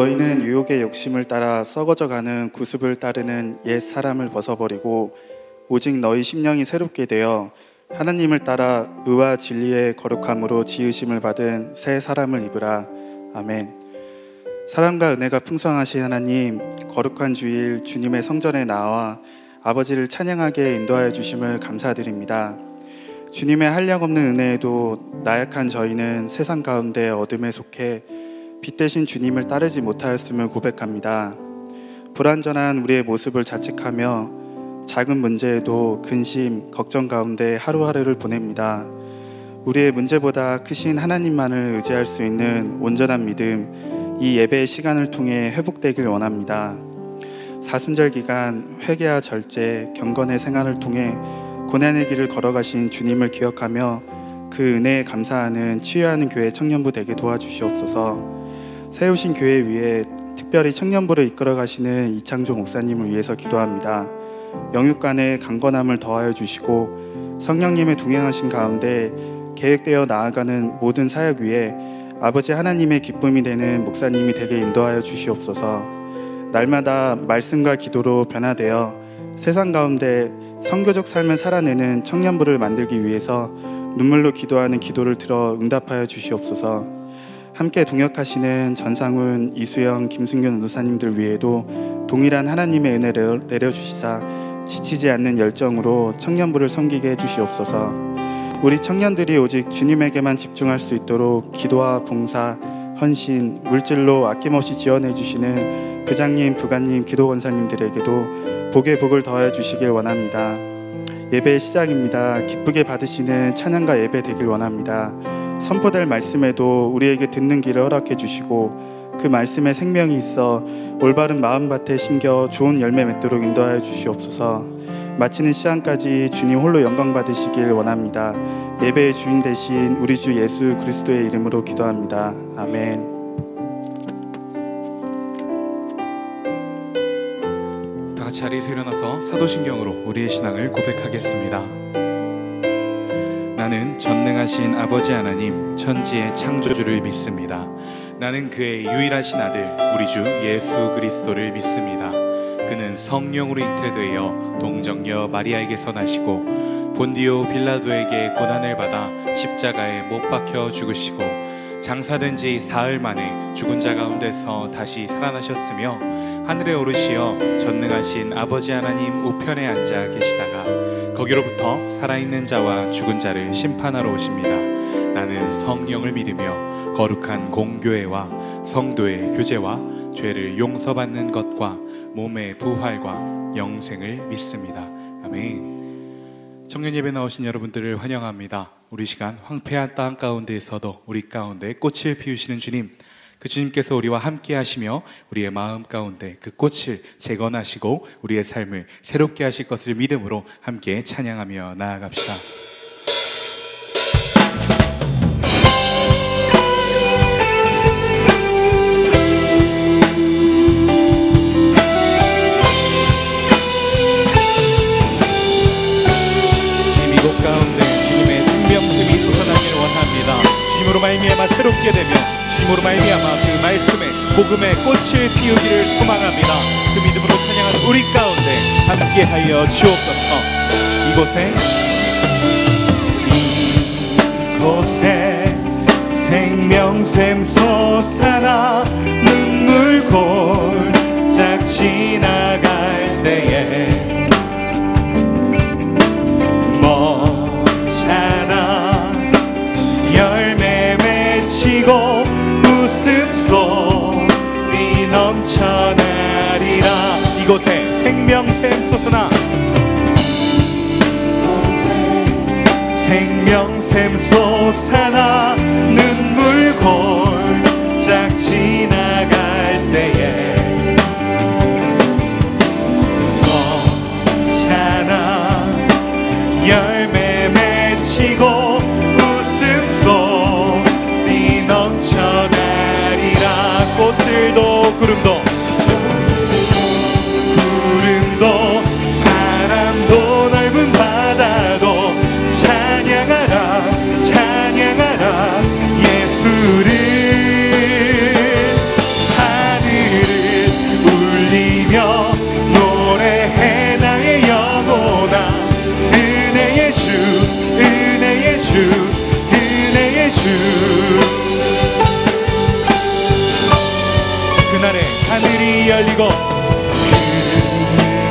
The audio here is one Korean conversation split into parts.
너희는 유혹의 욕심을 따라 썩어져가는 구습을 따르는 옛 사람을 벗어버리고 오직 너희 심령이 새롭게 되어 하나님을 따라 의와 진리의 거룩함으로 지으심을 받은 새 사람을 입으라. 아멘. 사랑과 은혜가 풍성하신 하나님, 거룩한 주일 주님의 성전에 나와 아버지를 찬양하게 인도하여 주심을 감사드립니다. 주님의 한량없는 은혜에도 나약한 저희는 세상 가운데 어둠에 속해 빛 대신 주님을 따르지 못하였음을 고백합니다. 불완전한 우리의 모습을 자책하며 작은 문제에도 근심, 걱정 가운데 하루하루를 보냅니다. 우리의 문제보다 크신 하나님만을 의지할 수 있는 온전한 믿음, 이 예배의 시간을 통해 회복되길 원합니다. 사순절 기간 회개와 절제, 경건의 생활을 통해 고난의 길을 걸어가신 주님을 기억하며 그 은혜에 감사하는 치유하는 교회 청년부 되게 도와주시옵소서. 세우신 교회 위에 특별히 청년부를 이끌어 가시는 이창조 목사님을 위해서 기도합니다. 영육간의 강건함을 더하여 주시고 성령님의 동행하신 가운데 계획되어 나아가는 모든 사역 위에 아버지 하나님의 기쁨이 되는 목사님이 되게 인도하여 주시옵소서. 날마다 말씀과 기도로 변화되어 세상 가운데 선교적 삶을 살아내는 청년부를 만들기 위해서 눈물로 기도하는 기도를 들어 응답하여 주시옵소서. 함께 동역하시는 전상훈, 이수영, 김승균 은도사님들 위에도 동일한 하나님의 은혜를 내려주시사 지치지 않는 열정으로 청년부를 섬기게 해주시옵소서. 우리 청년들이 오직 주님에게만 집중할 수 있도록 기도와 봉사, 헌신, 물질로 아낌없이 지원해 주시는 부장님, 부관님, 기도원사님들에게도 복의 복을 더하여 주시길 원합니다. 예배의 시작입니다. 기쁘게 받으시는 찬양과 예배 되길 원합니다. 선포될 말씀에도 우리에게 듣는 길을 허락해 주시고 그 말씀에 생명이 있어 올바른 마음밭에 심겨 좋은 열매 맺도록 인도하여 주시옵소서. 마치는 시간까지 주님 홀로 영광 받으시길 원합니다. 예배의 주인 되신 우리 주 예수 그리스도의 이름으로 기도합니다. 아멘. 다 같이 자리에서 일어나서 사도신경으로 우리의 신앙을 고백하겠습니다. 나는 전능하신 아버지 하나님 천지의 창조주를 믿습니다. 나는 그의 유일하신 아들 우리 주 예수 그리스도를 믿습니다. 그는 성령으로 잉태되어 동정녀 마리아에게서 나시고 본디오 빌라도에게 고난을 받아 십자가에 못 박혀 죽으시고 장사된 지 사흘 만에 죽은 자 가운데서 다시 살아나셨으며 하늘에 오르시어 전능하신 아버지 하나님 우편에 앉아 계시다가 거기로부터 살아있는 자와 죽은 자를 심판하러 오십니다. 나는 성령을 믿으며 거룩한 공교회와 성도의 교제와 죄를 용서받는 것과 몸의 부활과 영생을 믿습니다. 아멘. 청년 예배 나오신 여러분들을 환영합니다. 우리 시간 황폐한 땅 가운데에서도 우리 가운데 꽃을 피우시는 주님, 그 주님께서 우리와 함께 하시며 우리의 마음 가운데 그 꽃을 재건하시고 우리의 삶을 새롭게 하실 것을 믿음으로 함께 찬양하며 나아갑시다. 지금 이곳 가운데 주님의 생명샘이 솟아나기를 원합니다. 주님으로 말미암아 새롭게 되며 주님으로 말미암아 그 말씀에 복음의 꽃을 피우기를 소망합니다. 그 믿음으로 찬양하는 우리 가운데 함께하여 주옵소서. 이곳에 생명샘 솟아나 눈물 골짝 지나갈 때에 멋잖아 열매 맺히고 웃음소리 넘쳐나리라. 이곳에 생명샘 솟아나 생명샘 솟아나 눈물 골짝 지나갈 때에 멋잖아 열매 맺히고 웃음소리 넘쳐나리라. 꽃들도 구름도 바람도 넓은 바다도 찬양하라 찬양하라 피고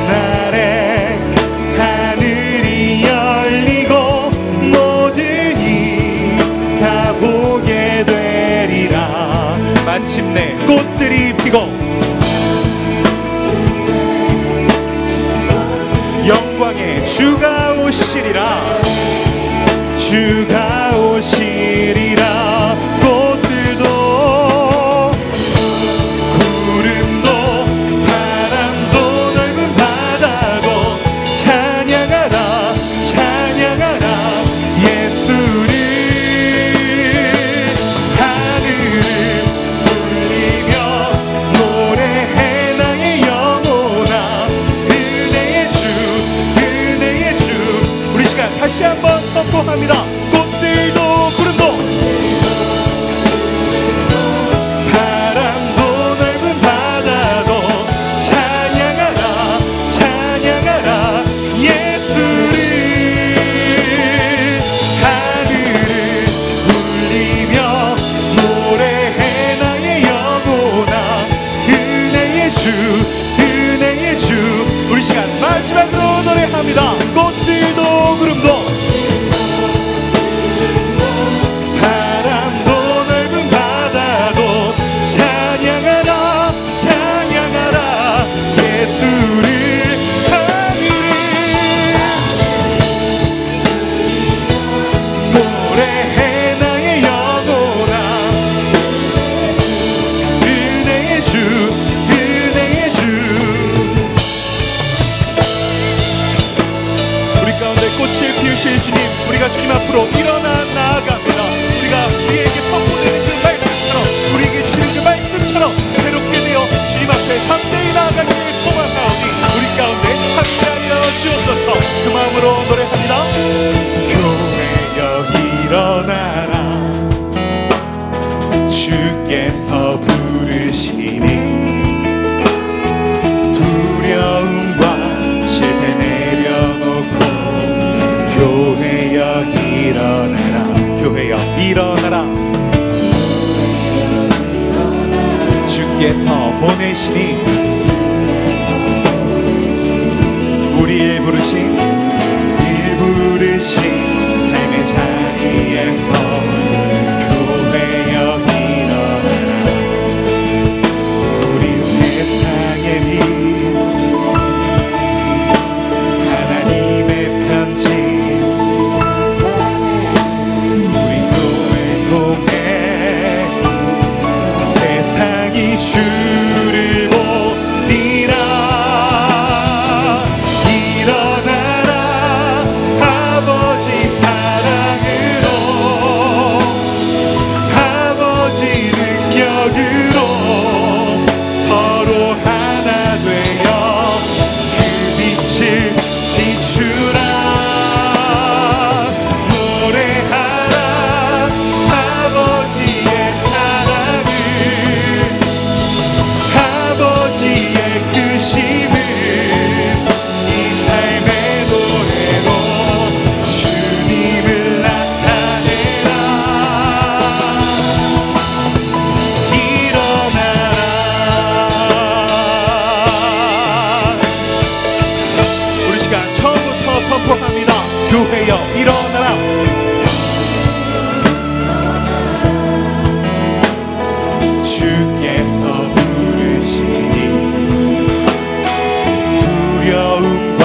그날에 하늘이 열리고 모든 이 다 보게 되리라. 마침내 꽃들이 피고 영광의 주가 오시리라. 주가 오시리라. 꽃들도 구름도 바람도 넓은 바다도 찬양하라 찬양하라 예수를. 하늘을 울리며 노래해 나의 영혼아 은혜의 주. 우리 시간 다시 한번 선포합니다. 꽃들도 구름도 바람도 넓은 바다도 찬양하라 찬양하라 예수를. 하늘을 울리며 노래해 나의 영혼아 은혜의 주. 우리 시간 마지막으로 노래합니다. 꽃들도 구름도 바람도 넓은 바다도 찬양하라 찬양하라 예수를. 하늘을 노래해 나의 영혼아 은혜의 주. 우리 가운데 꽃을 피우실 주님, 우리가 주님 앞으로 일어나 나아갑니다. 우리가 우리에게 선포되는 그 말씀처럼, 우리에게 주시는 그 말씀처럼 새롭게 되어 주님 앞에 담대히 나아가기를 소망하오니 우리 가운데 함께하여 주옵소서. 그 마음으로 노래합니다. 교회여 일어나라. 주께서 부르시니 두려움과 실패 내려놓고 교회여 일어나라. 교회여 일어나라. 주께서 보내시니 우리를 부르신 삶의 자리에서 교회여 일어나라. 우리 세상의 빛 하나님의 편지 우리 교회 통해 세상이 주를 보리라. 일어나라 아버지 사랑으로 아버지 능력으로 서로 하나 되어 그 빛을 비추라. 노래하라 아버지의 사랑을 아버지의 크심을 이 삶의 노래로 주님을 나타내라. 일어나라. 우리 시간 처음부터 선포합니다. 교회여 일어나라. 주께서 부르시니 두려움과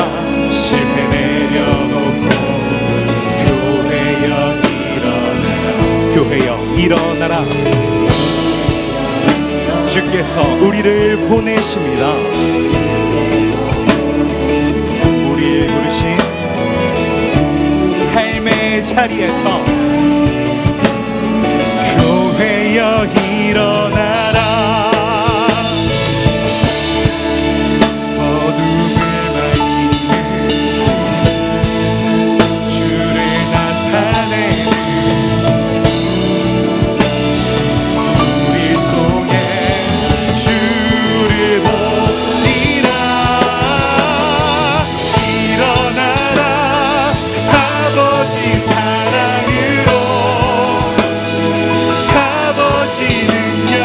실패 내려놓고 교회여 일어나라. 교회여 일어나라. 주께서 우리를 보내십니다. 우리를 부르신 삶의 자리에서 교회여 일어나라. 어둠을 밝히는 주를 나타내는 우리 통해 주를 보리라. 일어나라 아버지 사랑으로 아버지 능력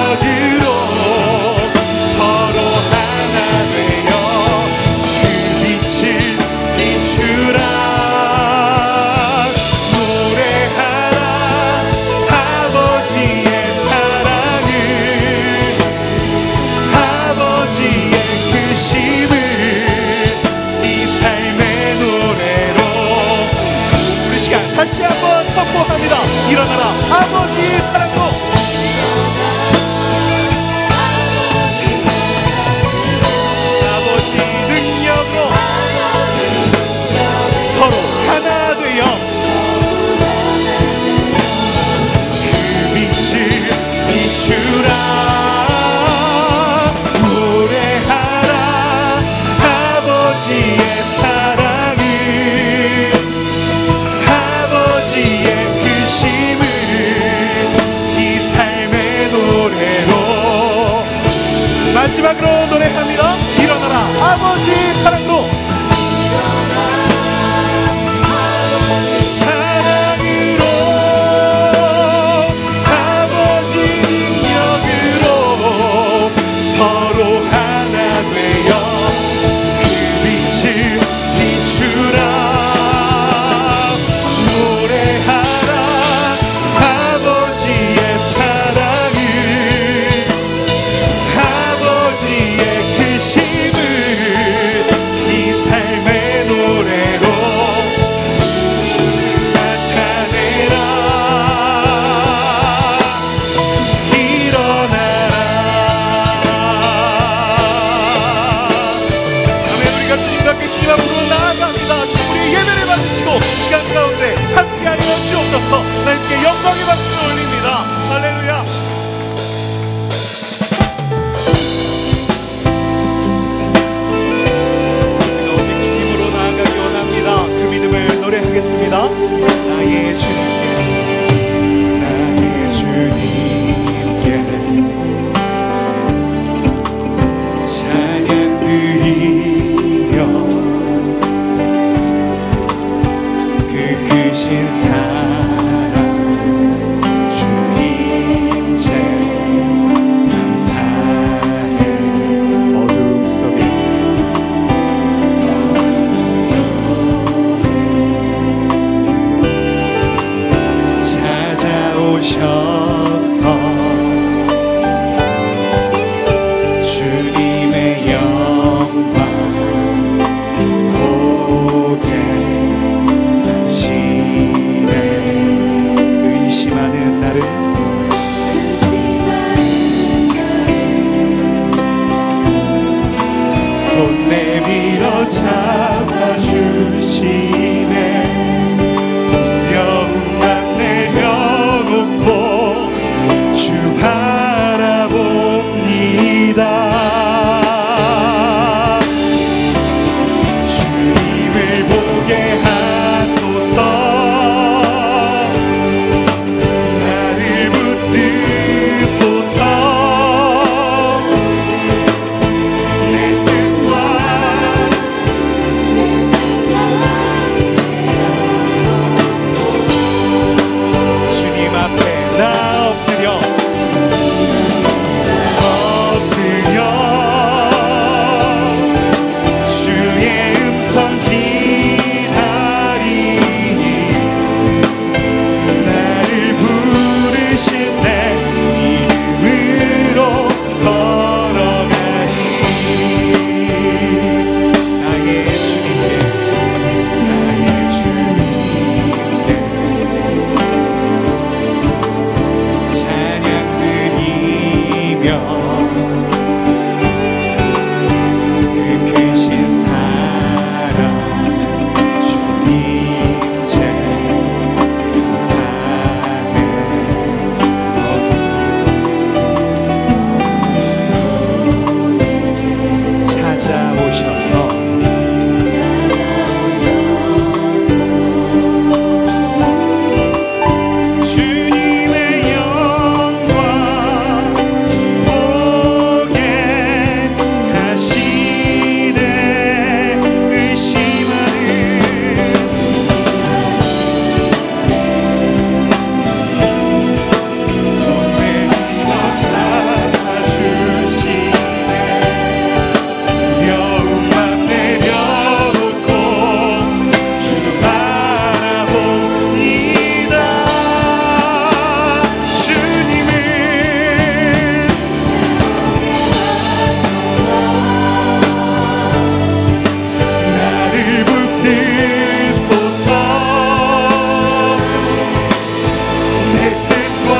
손 내밀어 잡아주시네. 두려움만 내려놓고 주 바라봅니다. 주님을 보게 하소서. 나를 붙드소서. 주님 앞에 나 엎드려 주의 음성 기다리니 나를 부르실 때 믿음으로 걸어가니 나의 주님께 찬양 드리며 그 크신 사랑 주님 제 감사해 찾아오셔서 주님의 영광 보게 하시네. 의심하는 손 내밀어 잡아주시네. 두려움만 내려놓고 주 바라봅니다. 주님을 나를 붙드소서. 내 뜻과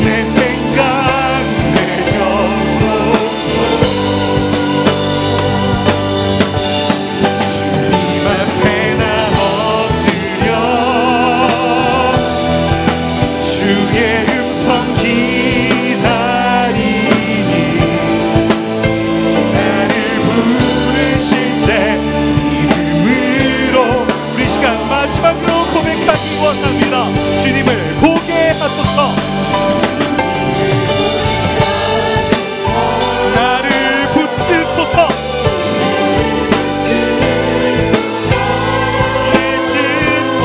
내 생각 내려놓고 주님 앞에 나 엎드려 주의 음성 기다리니 나를 부르실 때 믿음으로 우리 시간 마지막으로 고백하기 원합니다. 주님을 보게 하소서. 나를 붙드소서. 내 뜻과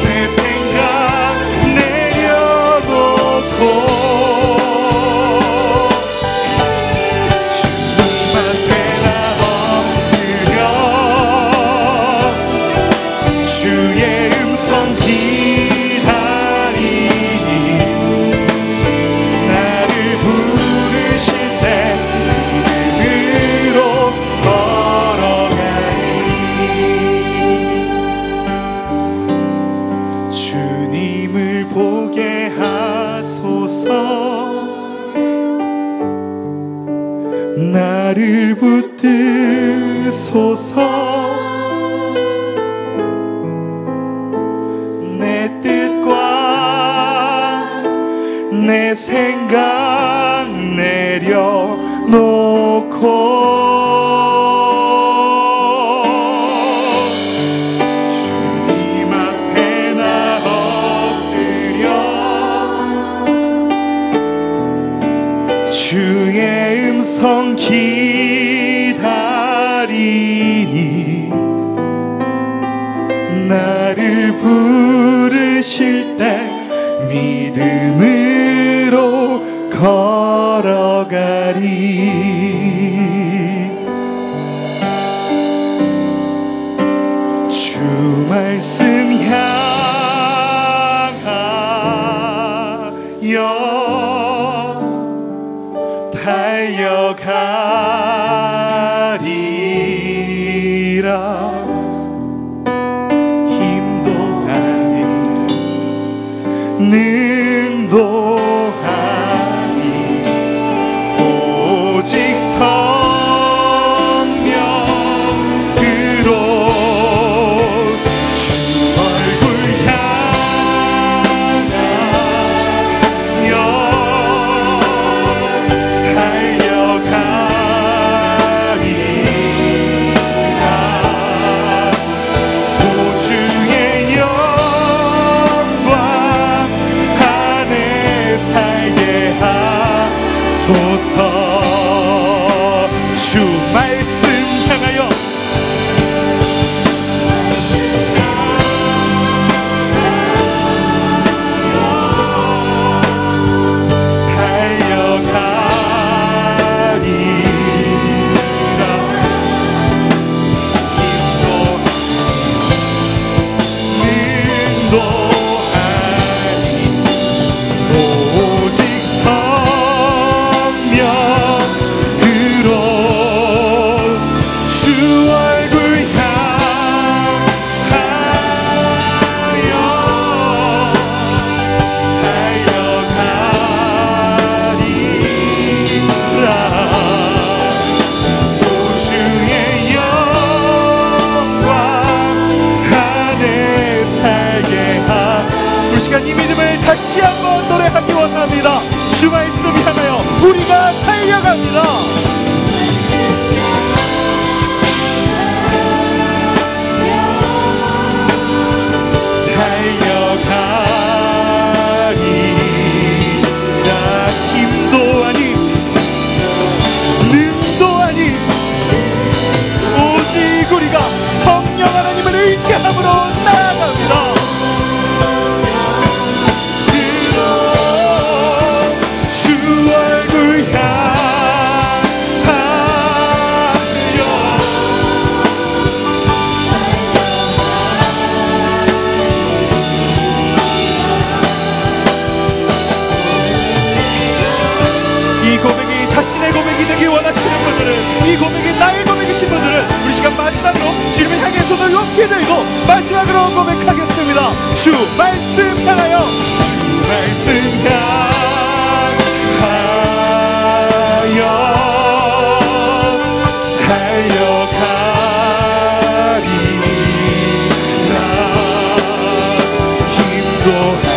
내 생각 내려놓고 주님 앞에 나 엎드려 주의 음성 기다리니 나를 부르실 때 믿음으로 걸어가니 주님을 보게 하소서. 나를 붙드소서. 내 뜻과 내 생각 내려놓고 주님 앞에 나 엎드려 주의 음성 기다리니 나를 부르실 때 믿음으로 걸어가리. 주 말씀 향하여 달려가리라. 힘도 아닌 능도 아닌 주옵소서. 주 말씀 향하여 이 믿음을 다시 한번 노래하기 원합니다. 주 말씀 향하여 우리가 달려갑니다. 달려가리라. 힘도 아닌 능도 아닌 오직 우리가 성령 하나님을 의지함으로 나아갑니다. 자신의 고백이 되기 원하시는 분들은, 이 고백이 나의 고백이신 분들은 우리 시간 마지막으로 주님을 향해 손을 높이 들고 마지막으로 고백하겠습니다. 주 말씀 향하여, 주 말씀 향하여 달려가리라. 힘도 아닌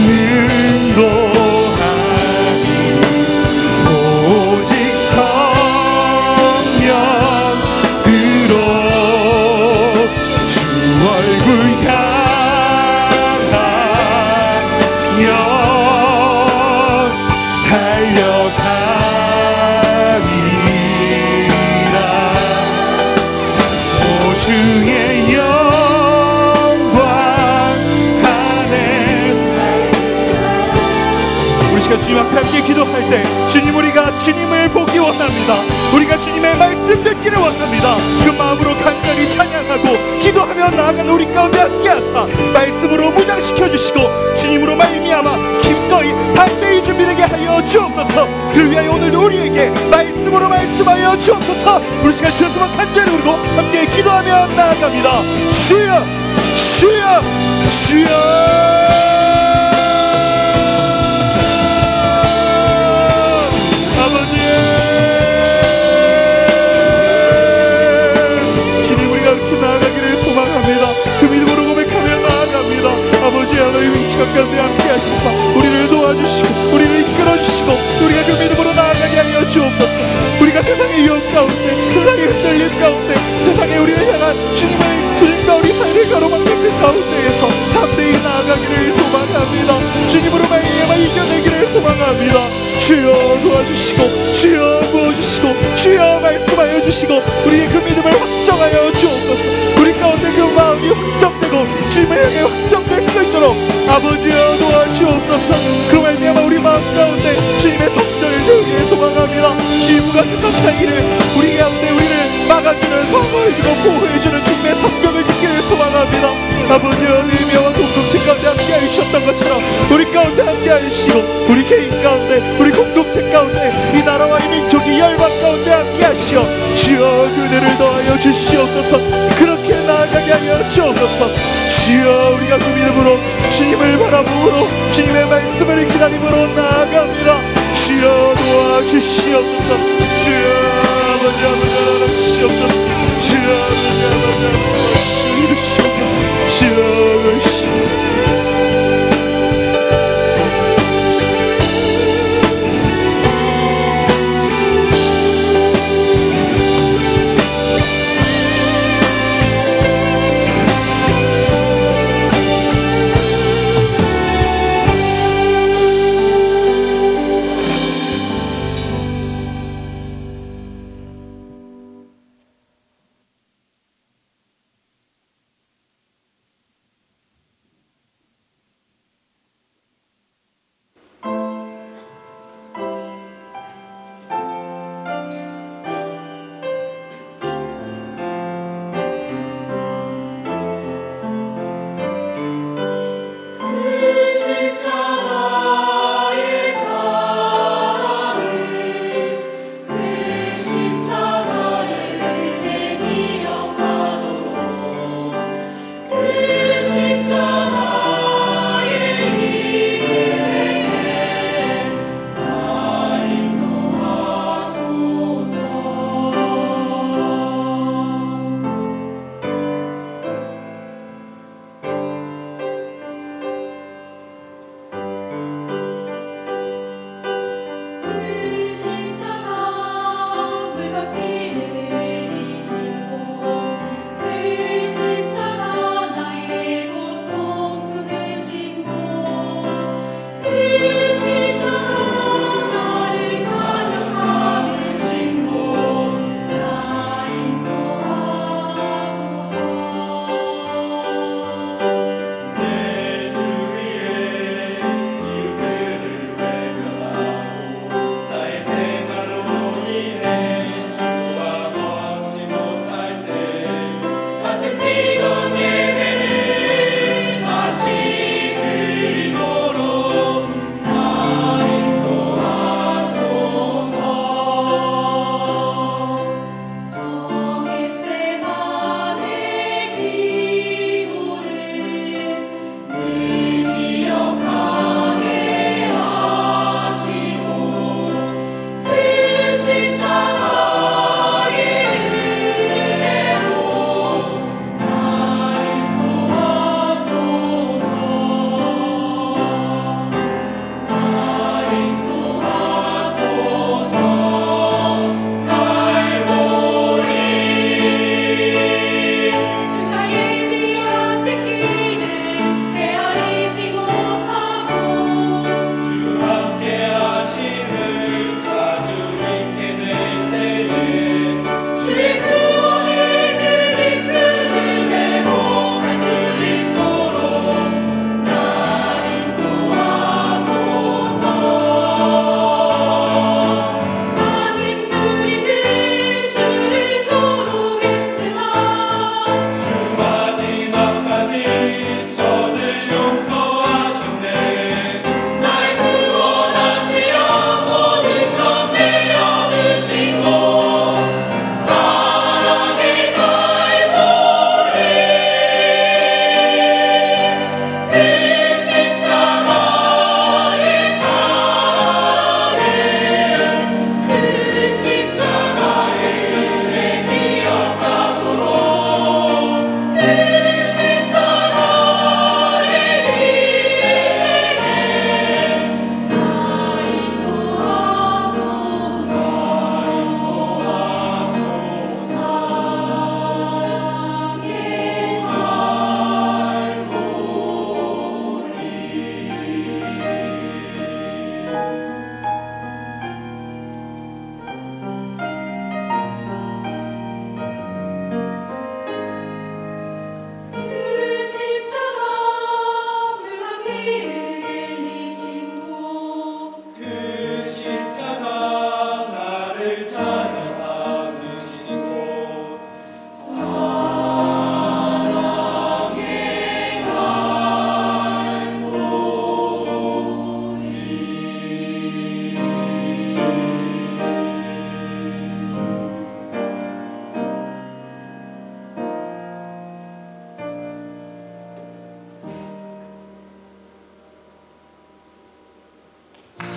능도 주의 영광 안에. 우리 시간 주님 앞에 함께 기도할 때 주님, 우리가 주님을 보기 원합니다. 우리가 주님의 말씀 듣기를 원합니다. 그 마음으로 간절히 찬양하고 기도하며 나아가는 우리 가운데 함께 하사 말씀으로 무장시켜 주시고 주님으로 말미암아 기꺼이 담대히 준비되게 하여 주옵소서. 그를 위하여 오늘도 우리에게 말씀으로 말씀하여 주옵소서. 우리 시간 주여서만 간절히 부르고 함께 기도하며 나아갑니다. 주여, 주여, 주여. 그 믿음으로 고백하며 나아갑니다. 아버지 하나님, 이 시간 가운데 함께 하시사 우리를 도와주시고 우리를 이끌어주시고 우리가 그 믿음으로 나아가게 하여 주옵소서. 우리가 세상의 위험 가운데, 세상의 흔들림 가운데, 세상에 우리를 향한 주님과 우리 사이를 가로막는 그 가운데에서 담대히 나아가기를 소망합니다. 주님으로 말미암아 이겨내기를 소망합니다. 주여 도와주시고 주여 부어주시고 주여 말씀하여 주시고 우리의 그 믿음을 확정하여 주옵소서. 우리 가운데 그 마음이 확정되고 주님을 향해 확정될 수 있도록 아버지여 도와주옵소서. 그로 말미암아 우리 마음 가운데 주님의 성전을 세우기를 소망합니다. 주님과 세상 사이를 우리 가운데 우리를 막아주는, 방어해주고 보호해주는 주님의 성벽을 짓기를 소망합니다. 아버지여, 의미와 공동체 가운데 함께 하셨던 것처럼 우리 가운데 함께 하시고 우리 개인 가운데, 우리 공동체 가운데, 이 나라와 이 민족이 열방 가운데 함께 하시어 주여 그들을 더하여 주시옵소서. 그렇게 나아가게 하여 주옵소서. 주여, 우리가 그 믿음으로 주님을 바라보므로 주님의 말씀을 기다림으로 나아갑니다. 주여 도와주시옵소서. 주여 아버지 도와주시옵소서. 주여 아버지 도와주시옵소서. 주여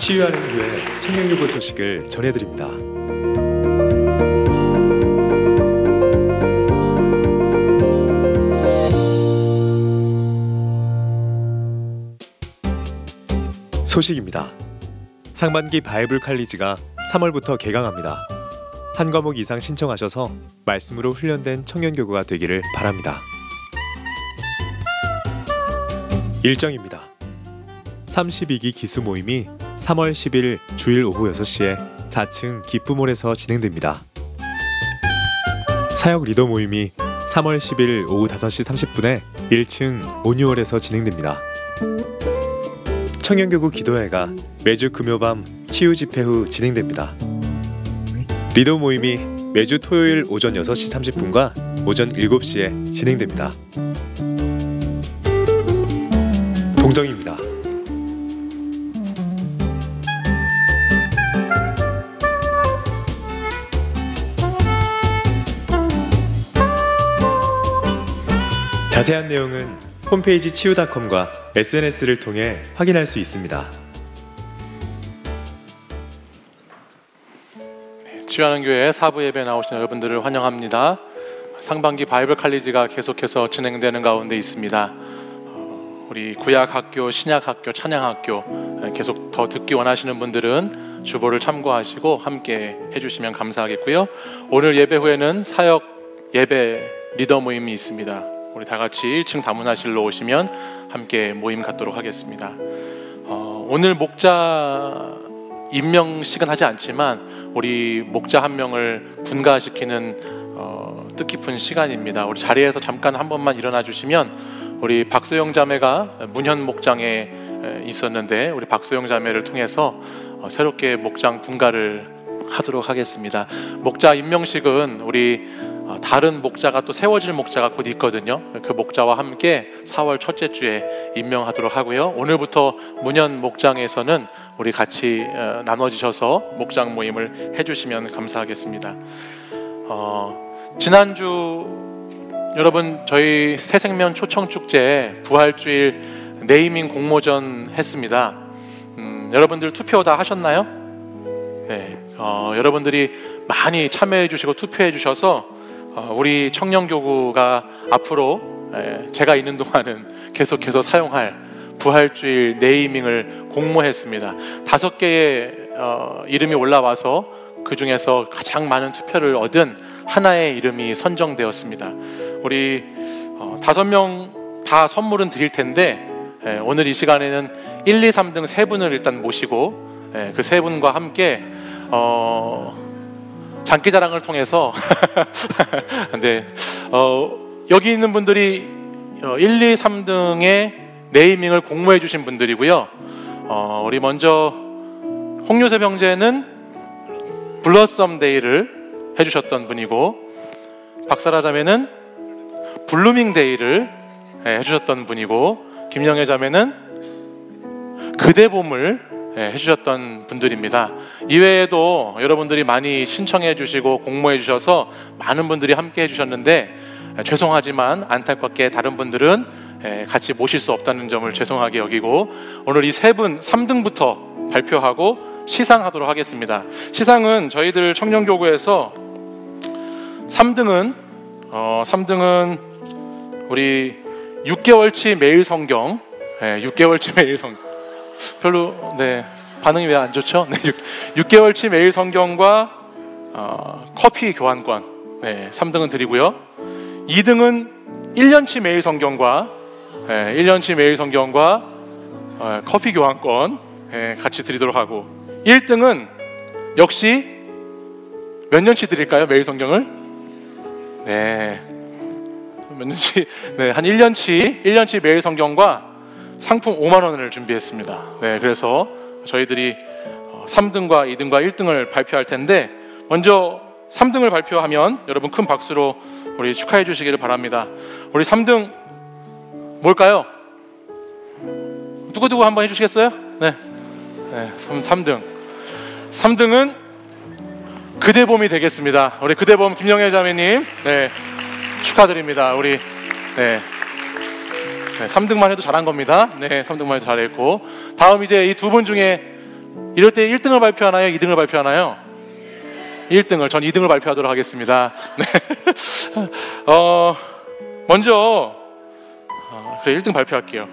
치유하는 교회 청년교구 소식을 전해드립니다. 소식입니다. 상반기 바이블 칼리지가 3월부터 개강합니다. 한 과목 이상 신청하셔서 말씀으로 훈련된 청년교구가 되기를 바랍니다. 일정입니다. 32기 기수 모임이 3월 10일 주일 오후 6시에 4층 기프몰에서 진행됩니다. 사역 리더 모임이 3월 10일 오후 5시 30분에 1층 오뉴얼에서 진행됩니다. 청년교구 기도회가 매주 금요밤 치유 집회 후 진행됩니다. 리더 모임이 매주 토요일 오전 6시 30분과 오전 7시에 진행됩니다. 동정입니다. 자세한 내용은 홈페이지 치유닷컴과 SNS를 통해 확인할 수 있습니다. 치유하는 교회 4부 예배 나오신 여러분들을 환영합니다. 상반기 바이블 칼리지가 계속해서 진행되는 가운데 있습니다. 우리 구약학교, 신약학교, 찬양학교 계속 더 듣기 원하시는 분들은 주보를 참고하시고 함께 해주시면 감사하겠고요. 오늘 예배 후에는 사역 예배 리더 모임이 있습니다. 우리 다 같이 1층 다문화실로 오시면 함께 모임 갖도록 하겠습니다. 오늘 목자 임명식은 하지 않지만 우리 목자 한 명을 분가시키는 뜻깊은 시간입니다. 우리 자리에서 잠깐 한 번만 일어나 주시면 우리 박소영 자매가 문현 목장에 있었는데 우리 박소영 자매를 통해서 새롭게 목장 분가를 하도록 하겠습니다. 목자 임명식은 우리 다른 목자가 또 세워질 목자가 곧 있거든요. 그 목자와 함께 4월 첫째 주에 임명하도록 하고요. 오늘부터 문현 목장에서는 우리 같이 나눠지셔서 목장 모임을 해주시면 감사하겠습니다. 지난주 여러분 저희 새생명 초청축제 부활주일 네이밍 공모전 했습니다. 여러분들 투표 다 하셨나요? 네, 여러분들이 많이 참여해 주시고 투표해 주셔서 우리 청년교구가 앞으로 제가 있는 동안은 계속해서 사용할 부활주일 네이밍을 공모했습니다. 5개의 이름이 올라와서 그 중에서 가장 많은 투표를 얻은 하나의 이름이 선정되었습니다. 우리 5명 다 선물은 드릴 텐데 오늘 이 시간에는 1, 2, 3등 3분을 일단 모시고 그 3분과 함께 장기자랑을 통해서 네, 여기 있는 분들이 1, 2, 3등의 네이밍을 공모해 주신 분들이고요. 우리 먼저 홍요셉 형제는 블러썸 데이를 해주셨던 분이고, 박사라 자매는 블루밍 데이를 해주셨던 분이고, 김영애 자매는 그대봄을 해주셨던 분들입니다. 이외에도 여러분들이 많이 신청해 주시고 공모해 주셔서 많은 분들이 함께 해주셨는데 죄송하지만 안타깝게 다른 분들은 같이 모실 수 없다는 점을 죄송하게 여기고, 오늘 이 3분 3등부터 발표하고 시상하도록 하겠습니다. 시상은 저희들 청년교구에서 3등은 우리 6개월치 매일 성경, 6개월치 매일 성경 별로 반응이 왜 안 좋죠? 6개월치 매일 성경과 커피 교환권 3등은 드리고요. 2등은 1년치 매일 성경과 1년치 매일 성경과 커피 교환권 같이 드리도록 하고, 1등은 역시 몇 년치 드릴까요? 매일 성경을? 몇 년치? 한 1년치 매일 성경과 상품 5만 원을 준비했습니다. 그래서 저희들이 3등과 2등과 1등을 발표할 텐데, 먼저 3등을 발표하면 여러분 큰 박수로 우리 축하해 주시기를 바랍니다. 우리 3등 뭘까요? 누구누구 한번 해주시겠어요? 3등은 그대봄이 되겠습니다. 우리 그대봄 김영애 자매님 축하드립니다. 우리 3등만 해도 잘한 겁니다. 3등만 해도 잘했고, 다음 이제 이 두 분 중에 이럴 때 1등을 발표하나요? 2등을 발표하나요? 1등을, 전 2등을 발표하도록 하겠습니다. 네. 먼저 그래 1등 발표할게요.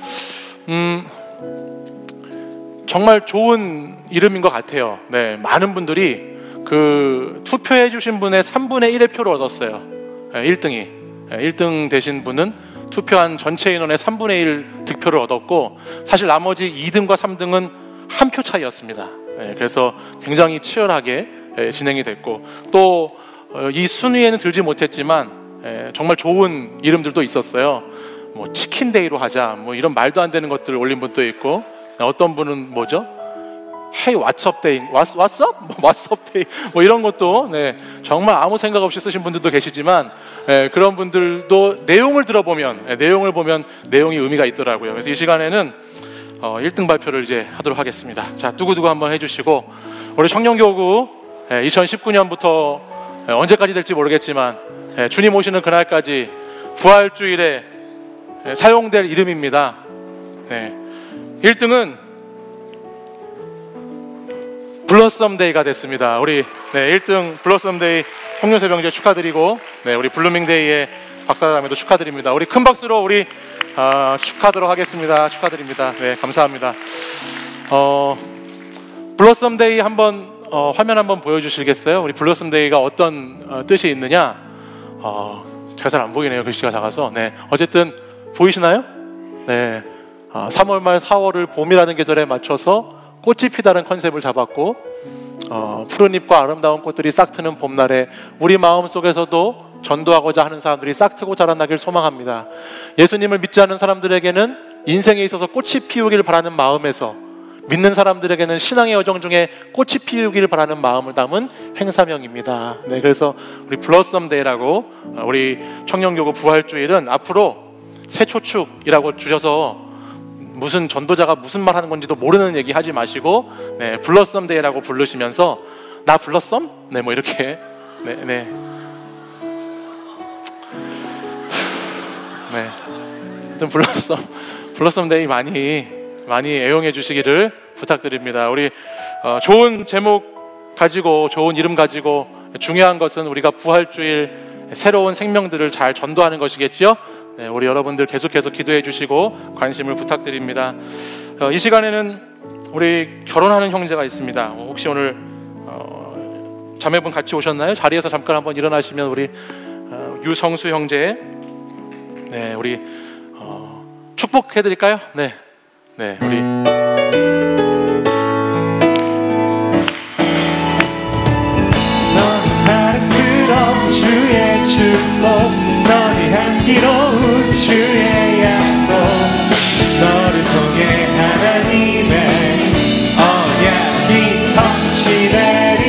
정말 좋은 이름인 것 같아요. 네, 많은 분들이 그 투표해 주신 분의 3분의 1의 표를 얻었어요. 네, 1등이 1등 되신 분은 투표한 전체 인원의 3분의 1 득표를 얻었고, 사실 나머지 2등과 3등은 한 표 차이였습니다. 네, 그래서 굉장히 치열하게 진행이 됐고, 또 이 순위에는 들지 못했지만 정말 좋은 이름들도 있었어요. 뭐 치킨데이로 하자, 뭐 이런 말도 안 되는 것들을 올린 분도 있고, 어떤 분은 뭐죠? Hey, what's up day? What's up? What's up day? 뭐 이런 것도 정말 아무 생각 없이 쓰신 분들도 계시지만, 그런 분들도 내용을 들어보면, 내용을 보면 내용이 의미가 있더라고요. 그래서 이 시간에는 1등 발표를 이제 하도록 하겠습니다. 자, 두구두구 한번 해주시고, 우리 청년교구 2019년부터 언제까지 될지 모르겠지만 주님 오시는 그날까지 부활주일에 사용될 이름입니다. 1등은 블러썸데이가 됐습니다. 우리 1등 블러썸데이 홍요새병제 축하드리고, 우리 블루밍데이의 박사람에도 축하드립니다. 우리 큰 박수로 우리 축하하도록 하겠습니다. 축하드립니다. 네, 감사합니다. 블러썸데이 한번 화면 한번 보여주시겠어요? 우리 블러썸데이가 어떤 뜻이 있느냐? 제가 잘 안 보이네요. 글씨가 작아서. 네, 어쨌든 보이시나요? 네, 3월 말 4월을 봄이라는 계절에 맞춰서 꽃이 피다는 컨셉을 잡았고, 푸른 잎과 아름다운 꽃들이 싹 트는 봄날에 우리 마음속에서도 전도하고자 하는 사람들이 싹 트고 자라나길 소망합니다. 예수님을 믿지 않는 사람들에게는 인생에 있어서 꽃이 피우길 바라는 마음에서, 믿는 사람들에게는 신앙의 여정 중에 꽃이 피우길 바라는 마음을 담은 행사명입니다. 네, 그래서 우리 블러썸데이라고, 우리 청년교구 부활주일은 앞으로 새초축이라고 줄여서 무슨 전도자가 무슨 말 하는 건지도 모르는 얘기 하지 마시고, 블러썸데이라고 부르시면서 나 블러썸? 네, 뭐 이렇게 하여튼 블러썸데이 많이 애용해 주시기를 부탁드립니다. 우리 좋은 제목 가지고, 좋은 이름 가지고, 중요한 것은 우리가 부활주일 새로운 생명들을 잘 전도하는 것이겠지요. 네, 우리 여러분들 계속해서 기도해 주시고 관심을 부탁드립니다. 이 시간에는 우리 결혼하는 형제가 있습니다. 혹시 오늘 자매분 같이 오셨나요? 자리에서 잠깐 한번 일어나시면 우리 유성수 형제, 우리 축복해 드릴까요? 네, 우리 사랑스러운 주의 축복, 너를 향기로운 주의 약속, 너를 통해 하나님의 언약이 성취되리.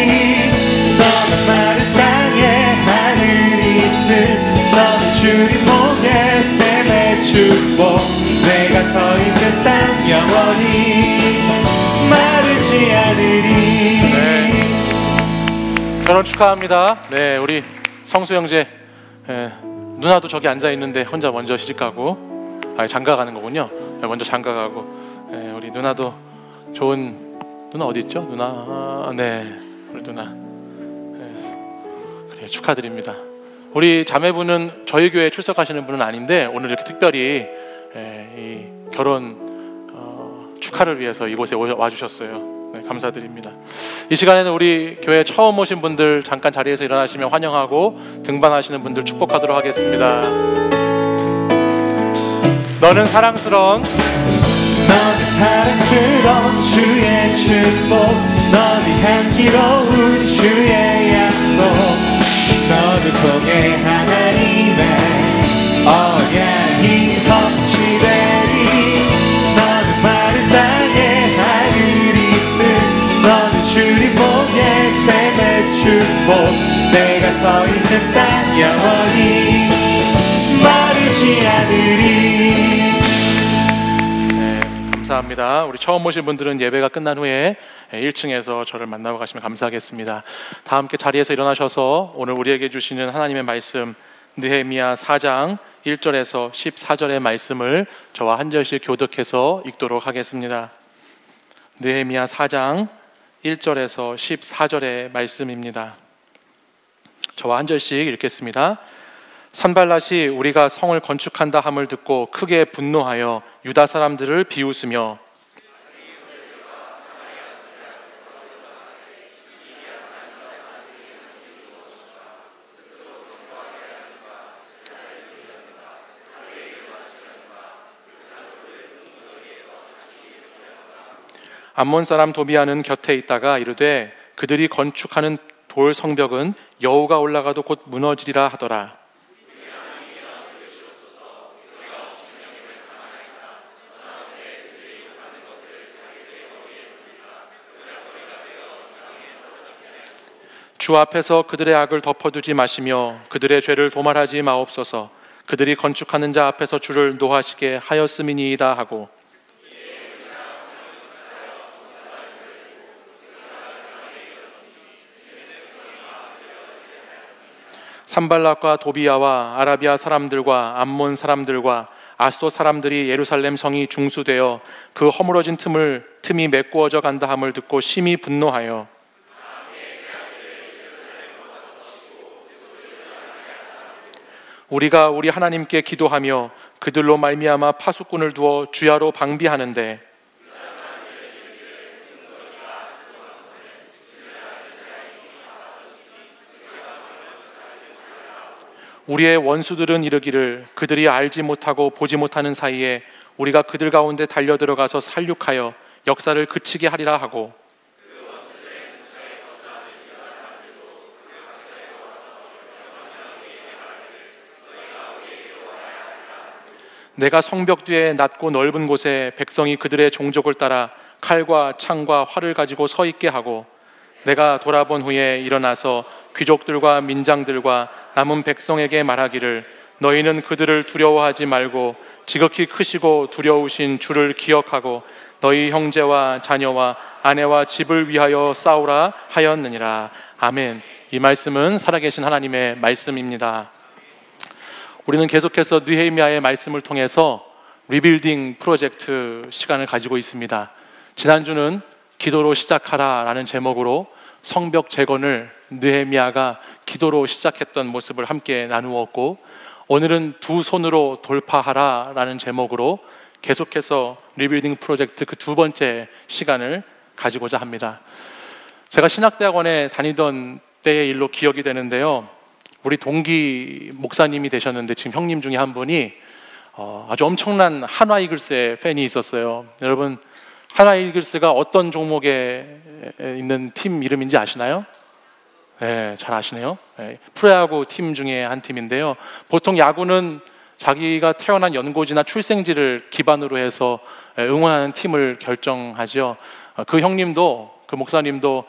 너는 마른 땅에 하늘이 있음, 너는 주님 목에 샘의 축복, 내가 서 있는 땅 영원히 마르지 않으리. 결혼 축하합니다. 네, 우리 성수 형제, 누나도 저기 앉아 있는데 혼자 먼저 시집가고, 장가 가는 거군요. 먼저 장가 가고, 우리 누나도 좋은, 누나 어디 있죠? 누나, 우리 누나, 그래, 축하드립니다. 우리 자매분은 저희 교회에 출석하시는 분은 아닌데 오늘 이렇게 특별히 이 결혼 축하를 위해서 이곳에 와주셨어요. 네, 감사드립니다. 이 시간에는 우리 교회 처음 오신 분들 잠깐 자리에서 일어나시면 환영하고, 등반하시는 분들 축복하도록 하겠습니다. 너는 사랑스러운 주의 축복, 너는 향기로운 주의 약속, 너를 통해 하나님의 언약이 성취되리. 너는 마른 땅에 하늘이 있음, 너는 주님 목에 샘의 축복, 내가 서 있는 땅 영원히 마르지 않으리. 감사합니다. 우리 처음 오신 분들은 예배가 끝난 후에 1층에서 저를 만나고 가시면 감사하겠습니다. 다 함께 자리에서 일어나셔서 오늘 우리에게 주시는 하나님의 말씀, 느헤미야 4장 1절에서 14절의 말씀을 저와 한 절씩 교독해서 읽도록 하겠습니다. 느헤미야 4장 1절에서 14절의 말씀입니다. 저와 한 절씩 읽겠습니다. 산발랏이 우리가 성을 건축한다 함을 듣고 크게 분노하여 유다 사람들을 비웃으며 암몬 사람 도비아는 곁에 있다가 이르되 그들이 건축하는 돌 성벽은 여호가 올라가도 곧 무너지리라 하더라. 주 앞에서 그들의 악을 덮어두지 마시며 그들의 죄를 도말하지 마옵소서. 그들이 건축하는 자 앞에서 주를 노하시게 하였음이니이다 하고 산발락과 도비아와 아라비아 사람들과 암몬 사람들과 아스도 사람들이 예루살렘 성이 중수되어 그 허물어진 틈이 메꾸어져 간다 함을 듣고 심히 분노하여 우리가 우리 하나님께 기도하며 그들로 말미암아 파수꾼을 두어 주야로 방비하는데 우리의 원수들은 이르기를 그들이 알지 못하고 보지 못하는 사이에 우리가 그들 가운데 달려들어가서 살육하여 역사를 그치게 하리라 하고 내가 성벽 뒤에 낮고 넓은 곳에 백성이 그들의 종족을 따라 칼과 창과 활을 가지고 서 있게 하고 내가 돌아본 후에 일어나서 귀족들과 민장들과 남은 백성에게 말하기를 너희는 그들을 두려워하지 말고 지극히 크시고 두려우신 주를 기억하고 너희 형제와 자녀와 아내와 집을 위하여 싸우라 하였느니라. 아멘. 이 말씀은 살아계신 하나님의 말씀입니다. 우리는 계속해서 느헤미야의 말씀을 통해서 리빌딩 프로젝트 시간을 가지고 있습니다. 지난주는 기도로 시작하라 라는 제목으로 성벽 재건을 느헤미야가 기도로 시작했던 모습을 함께 나누었고, 오늘은 두 손으로 돌파하라 라는 제목으로 계속해서 리빌딩 프로젝트 그 두 번째 시간을 가지고자 합니다. 제가 신학대학원에 다니던 때의 일로 기억이 되는데요, 우리 동기 목사님이 되셨는데 지금 형님 중에 한 분이 아주 엄청난 한화 이글스의 팬이 있었어요. 여러분, 한화 이글스가 어떤 종목에 있는 팀 이름인지 아시나요? 네, 잘 아시네요. 네, 프로야구 팀 중에 한 팀인데요, 보통 야구는 자기가 태어난 연고지나 출생지를 기반으로 해서 응원하는 팀을 결정하죠. 그 형님도, 그 목사님도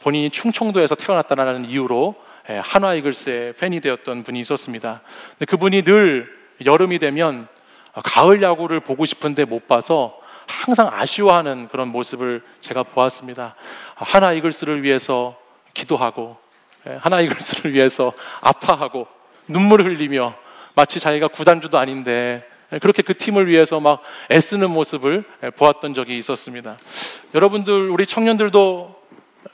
본인이 충청도에서 태어났다는 이유로 한화 이글스의 팬이 되었던 분이 있었습니다. 근데 그분이 늘 여름이 되면 가을 야구를 보고 싶은데 못 봐서 항상 아쉬워하는 그런 모습을 제가 보았습니다. 한화 이글스를 위해서 기도하고 한화 이글스를 위해서 아파하고 눈물을 흘리며 마치 자기가 구단주도 아닌데 그렇게 그 팀을 위해서 막 애쓰는 모습을 보았던 적이 있었습니다. 여러분들, 우리 청년들도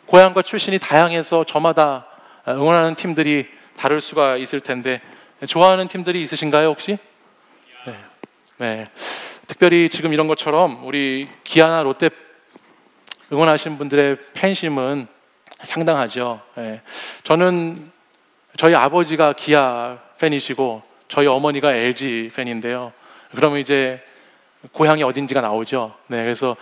고향과 출신이 다양해서 저마다 응원하는 팀들이 다를 수가 있을 텐데 좋아하는 팀들이 있으신가요 혹시? 네. 특별히 지금 이런 것처럼 우리 기아나 롯데 응원하시는 분들의 팬심은 상당하죠. 저는 저희 아버지가 기아 팬이시고 저희 어머니가 LG 팬인데요, 그러면 이제 고향이 어딘지가 나오죠. 네, 그래서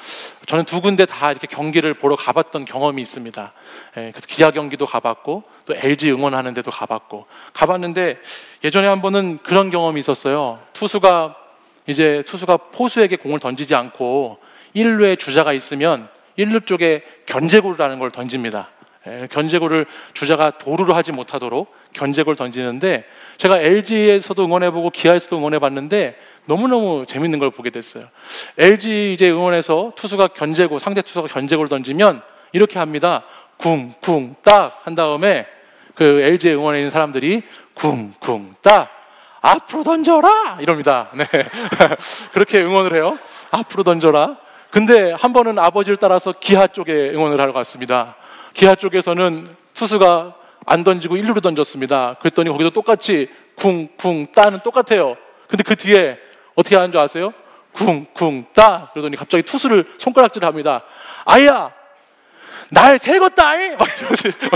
저는 두 군데 다 이렇게 경기를 보러 가봤던 경험이 있습니다. 그래서 기아 경기도 가봤고 또 LG 응원하는 데도 가봤는데 예전에 한 번은 그런 경험이 있었어요. 투수가 포수에게 공을 던지지 않고 1루에 주자가 있으면 1루 쪽에 견제구라는 걸 던집니다. 견제구를 주자가 도루를 하지 못하도록 견제구를 던지는데, 제가 LG에서도 응원해보고 기아에서도 응원해봤는데 너무너무 재밌는 걸 보게 됐어요. LG 이제 응원해서 상대 투수가 견제구를 던지면 이렇게 합니다. 쿵쿵 딱 한 다음에 그 LG 응원해 있는 사람들이 쿵쿵 딱 앞으로 던져라 이럽니다. 네. 그렇게 응원을 해요. 앞으로 던져라. 근데 한 번은 아버지를 따라서 기아 쪽에 응원을 하러 갔습니다. 기아 쪽에서는 투수가 안 던지고 1루로 던졌습니다. 그랬더니 거기도 똑같이 쿵쿵 따는 똑같아요. 근데 그 뒤에 어떻게 하는 줄 아세요? 쿵쿵 따. 그러더니 갑자기 투수를 손가락질을 합니다. 아야, 날 새겼다잉! 막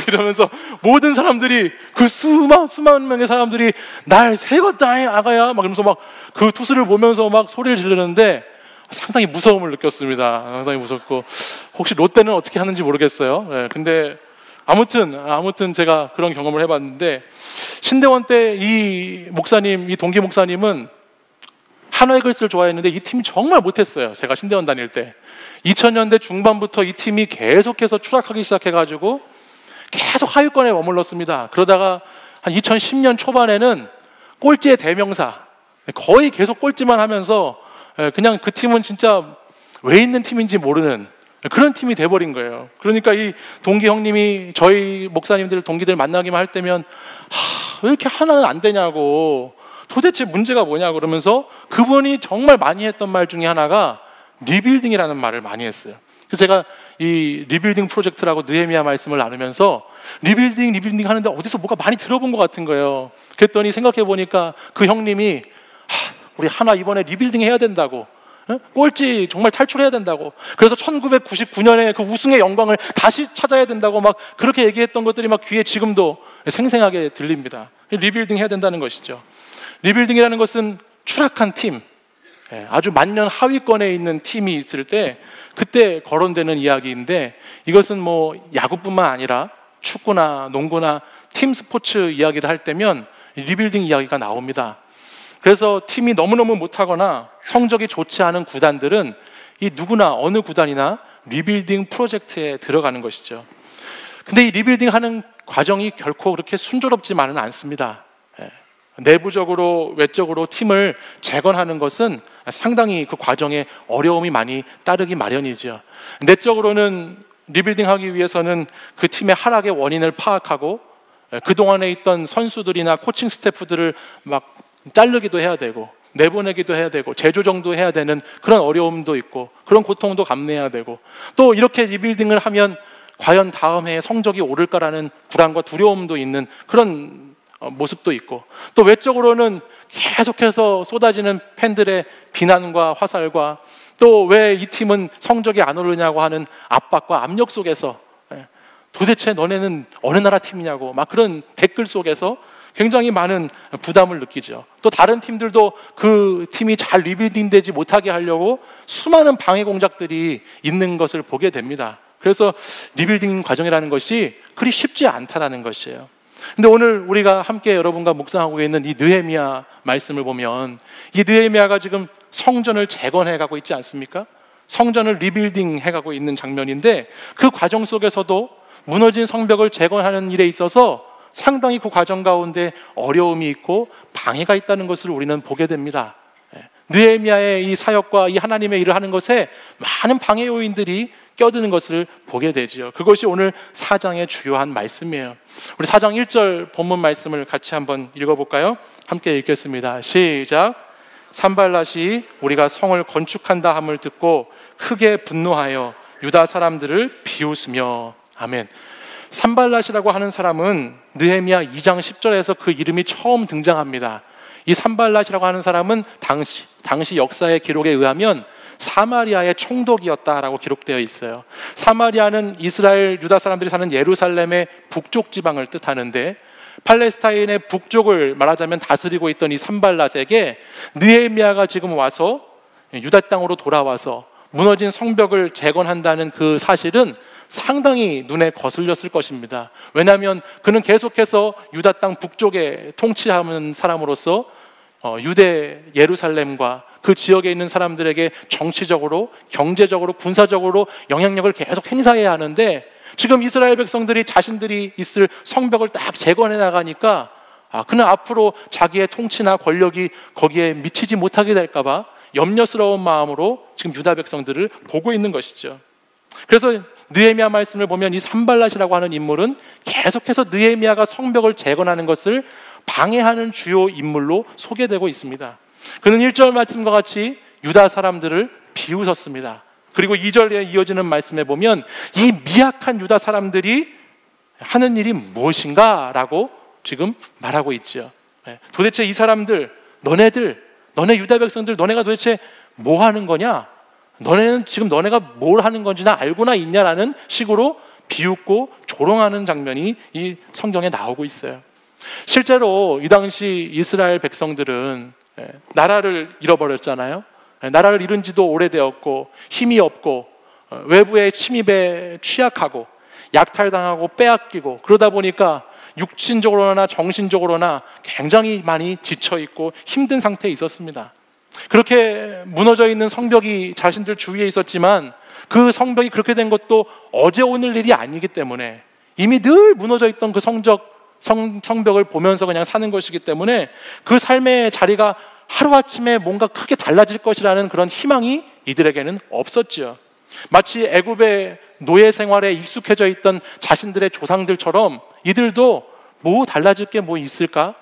이러면서 모든 사람들이, 그 수만 명의 사람들이 날 새겼다잉 아가야! 막 이러면서 막 그 투수를 보면서 막 소리를 지르는데 상당히 무서움을 느꼈습니다. 상당히 무섭고, 혹시 롯데는 어떻게 하는지 모르겠어요. 네, 근데 아무튼 제가 그런 경험을 해봤는데, 신대원 때 이 목사님, 이 동기 목사님은 한화 이글스를 좋아했는데 이 팀이 정말 못했어요. 제가 신대원 다닐 때 2000년대 중반부터 이 팀이 계속해서 추락하기 시작해가지고 계속 하위권에 머물렀습니다. 그러다가 한 2010년 초반에는 꼴찌의 대명사, 거의 계속 꼴찌만 하면서 그냥 그 팀은 진짜 왜 있는 팀인지 모르는 그런 팀이 돼버린 거예요. 그러니까 이 동기 형님이 저희 목사님들, 동기들 만나기만 할 때면 왜 이렇게 하나는 안 되냐고, 도대체 문제가 뭐냐고 그러면서 그분이 정말 많이 했던 말 중에 하나가 리빌딩이라는 말을 많이 했어요. 그래서 제가 이 리빌딩 프로젝트라고 느헤미야 말씀을 나누면서 리빌딩 하는데 어디서 뭐가 많이 들어본 것 같은 거예요. 그랬더니 생각해 보니까 그 형님이 우리 하나 이번에 리빌딩 해야 된다고, 꼴찌 정말 탈출해야 된다고, 그래서 1999년에 그 우승의 영광을 다시 찾아야 된다고 막 그렇게 얘기했던 것들이 막 귀에 지금도 생생하게 들립니다. 리빌딩 해야 된다는 것이죠. 리빌딩이라는 것은 추락한 팀, 아주 만년 하위권에 있는 팀이 있을 때 그때 거론되는 이야기인데, 이것은 뭐 야구뿐만 아니라 축구나 농구나 팀 스포츠 이야기를 할 때면 리빌딩 이야기가 나옵니다. 그래서 팀이 너무너무 못하거나 성적이 좋지 않은 구단들은 이 누구나 어느 구단이나 리빌딩 프로젝트에 들어가는 것이죠. 근데 이 리빌딩 하는 과정이 결코 그렇게 순조롭지만은 않습니다. 내부적으로 외적으로 팀을 재건하는 것은 상당히 그 과정에 어려움이 많이 따르기 마련이죠. 내적으로는 리빌딩 하기 위해서는 그 팀의 하락의 원인을 파악하고 그동안에 있던 선수들이나 코칭 스태프들을 막 자르기도 해야 되고 내보내기도 해야 되고 재조정도 해야 되는 그런 어려움도 있고 그런 고통도 감내해야 되고, 또 이렇게 리빌딩을 하면 과연 다음 해에 성적이 오를까라는 불안과 두려움도 있는 그런 모습도 있고, 또 외적으로는 계속해서 쏟아지는 팬들의 비난과 화살과 또 왜 이 팀은 성적이 안 오르냐고 하는 압박과 압력 속에서 도대체 너네는 어느 나라 팀이냐고 막 그런 댓글 속에서 굉장히 많은 부담을 느끼죠. 또 다른 팀들도 그 팀이 잘 리빌딩 되지 못하게 하려고 수많은 방해 공작들이 있는 것을 보게 됩니다. 그래서 리빌딩 과정이라는 것이 그리 쉽지 않다는 것이에요. 근데 오늘 우리가 함께 여러분과 묵상하고 있는 이 느헤미야 말씀을 보면 이 느헤미야가 지금 성전을 재건해 가고 있지 않습니까? 성전을 리빌딩 해가고 있는 장면인데, 그 과정 속에서도 무너진 성벽을 재건하는 일에 있어서 상당히 그 과정 가운데 어려움이 있고 방해가 있다는 것을 우리는 보게 됩니다. 느헤미야의 이 사역과 이 하나님의 일을 하는 것에 많은 방해 요인들이 껴드는 것을 보게 되지요. 그것이 오늘 4장의 주요한 말씀이에요. 우리 4장 1절 본문 말씀을 같이 한번 읽어볼까요? 함께 읽겠습니다. 시작. 산발랏이 우리가 성을 건축한다 함을 듣고 크게 분노하여 유다 사람들을 비웃으며. 아멘. 산발랏이라고 하는 사람은 느헤미야 2장 10절에서 그 이름이 처음 등장합니다. 이 산발랏이라고 하는 사람은 당시 역사의 기록에 의하면 사마리아의 총독이었다라고 기록되어 있어요. 사마리아는 이스라엘 유다 사람들이 사는 예루살렘의 북쪽 지방을 뜻하는데, 팔레스타인의 북쪽을 말하자면 다스리고 있던 이 산발랏에게 느헤미야가 지금 와서 유다 땅으로 돌아와서 무너진 성벽을 재건한다는 그 사실은 상당히 눈에 거슬렸을 것입니다. 왜냐하면 그는 계속해서 유다 땅 북쪽에 통치하는 사람으로서 유대 예루살렘과 그 지역에 있는 사람들에게 정치적으로, 경제적으로, 군사적으로 영향력을 계속 행사해야 하는데, 지금 이스라엘 백성들이 자신들이 있을 성벽을 딱 재건해 나가니까 그는 앞으로 자기의 통치나 권력이 거기에 미치지 못하게 될까 봐 염려스러운 마음으로 지금 유다 백성들을 보고 있는 것이죠. 그래서 느헤미야 말씀을 보면 이 산발랏이라고 하는 인물은 계속해서 느헤미야가 성벽을 재건하는 것을 방해하는 주요 인물로 소개되고 있습니다. 그는 1절 말씀과 같이 유다 사람들을 비웃었습니다. 그리고 2절에 이어지는 말씀에 보면 이 미약한 유다 사람들이 하는 일이 무엇인가 라고 지금 말하고 있죠. 도대체 이 사람들, 너네 유다 백성들, 너네가 도대체 뭐 하는 거냐? 너네는 지금 너네가 뭘 하는 건지나 알고나 있냐라는 식으로 비웃고 조롱하는 장면이 이 성경에 나오고 있어요. 실제로 이 당시 이스라엘 백성들은 나라를 잃어버렸잖아요. 나라를 잃은 지도 오래되었고 힘이 없고 외부의 침입에 취약하고 약탈당하고 빼앗기고 그러다 보니까 육신적으로나 정신적으로나 굉장히 많이 지쳐있고 힘든 상태에 있었습니다. 그렇게 무너져 있는 성벽이 자신들 주위에 있었지만 그 성벽이 그렇게 된 것도 어제 오늘 일이 아니기 때문에 이미 늘 무너져 있던 그 성벽을 보면서 그냥 사는 것이기 때문에 그 삶의 자리가 하루아침에 뭔가 크게 달라질 것이라는 그런 희망이 이들에게는 없었죠. 마치 애굽의 노예 생활에 익숙해져 있던 자신들의 조상들처럼 이들도 뭐 달라질 게 뭐 있을까?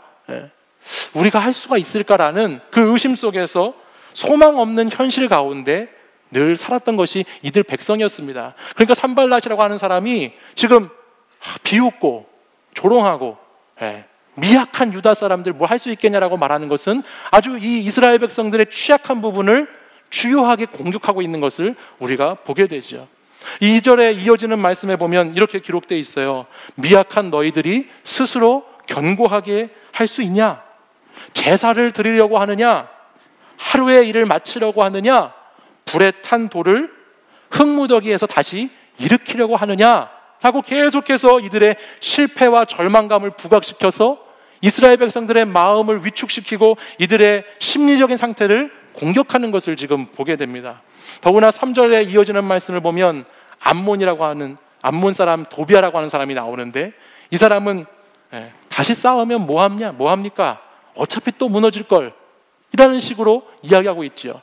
우리가 할 수가 있을까라는 그 의심 속에서 소망 없는 현실 가운데 늘 살았던 것이 이들 백성이었습니다. 그러니까 산발랏이라고 하는 사람이 지금 비웃고 조롱하고 미약한 유다 사람들 뭐 할 수 있겠냐라고 말하는 것은 아주 이 이스라엘 백성들의 취약한 부분을 주요하게 공격하고 있는 것을 우리가 보게 되죠. 2절에 이어지는 말씀에 보면 이렇게 기록되어 있어요. 미약한 너희들이 스스로 견고하게 할 수 있냐? 제사를 드리려고 하느냐? 하루의 일을 마치려고 하느냐? 불에 탄 돌을 흙무더기에서 다시 일으키려고 하느냐? 라고 계속해서 이들의 실패와 절망감을 부각시켜서 이스라엘 백성들의 마음을 위축시키고 이들의 심리적인 상태를 공격하는 것을 지금 보게 됩니다. 더구나 3절에 이어지는 말씀을 보면 암몬이라고 하는 암몬 사람 도비아라고 하는 사람이 나오는데 이 사람은 다시 싸우면 뭐합니까? 어차피 또 무너질 걸 이라는 식으로 이야기하고 있지요.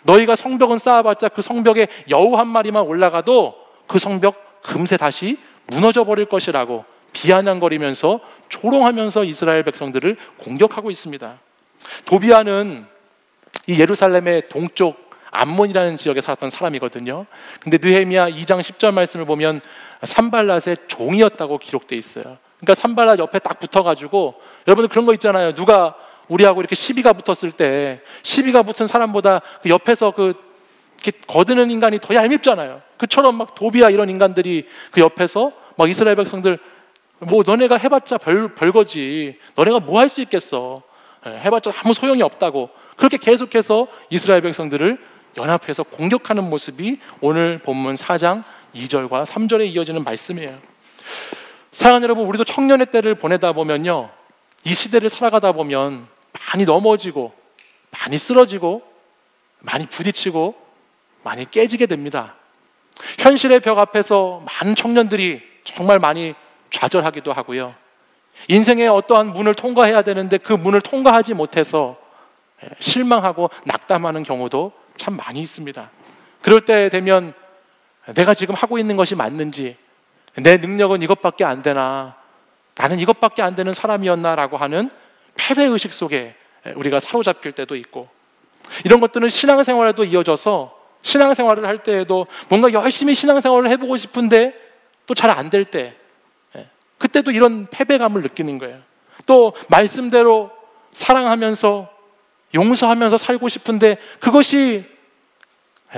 너희가 성벽은 쌓아봤자 그 성벽에 여우 한 마리만 올라가도 그 성벽 금세 다시 무너져 버릴 것이라고 비아냥거리면서 조롱하면서 이스라엘 백성들을 공격하고 있습니다. 도비아는 이 예루살렘의 동쪽 암몬이라는 지역에 살았던 사람이거든요. 근데 느헤미야 2장 10절 말씀을 보면 산발랏의 종이었다고 기록되어 있어요. 그러니까 산발랏 옆에 딱 붙어가지고, 여러분들 그런 거 있잖아요. 누가 우리하고 이렇게 시비가 붙었을 때 시비가 붙은 사람보다 그 옆에서 이렇게 거드는 인간이 더 얄밉잖아요. 그처럼 막 도비아 이런 인간들이 그 옆에서 막 이스라엘 백성들 뭐 너네가 해봤자 별거지, 너네가 뭐 할 수 있겠어, 해봤자 아무 소용이 없다고 그렇게 계속해서 이스라엘 백성들을 연합해서 공격하는 모습이 오늘 본문 4장 2절과 3절에 이어지는 말씀이에요. 사랑하는 여러분, 우리도 청년의 때를 보내다 보면요, 이 시대를 살아가다 보면 많이 넘어지고 많이 쓰러지고 많이 부딪히고 많이 깨지게 됩니다. 현실의 벽 앞에서 많은 청년들이 정말 많이 좌절하기도 하고요, 인생의 어떠한 문을 통과해야 되는데 그 문을 통과하지 못해서 실망하고 낙담하는 경우도 참 많이 있습니다. 그럴 때 되면 내가 지금 하고 있는 것이 맞는지, 내 능력은 이것밖에 안 되나, 나는 이것밖에 안 되는 사람이었나라고 하는 패배의식 속에 우리가 사로잡힐 때도 있고, 이런 것들은 신앙생활에도 이어져서 신앙생활을 할 때에도 뭔가 열심히 신앙생활을 해보고 싶은데 또 잘 안 될 때, 그때도 이런 패배감을 느끼는 거예요. 또 말씀대로 사랑하면서 용서하면서 살고 싶은데 그것이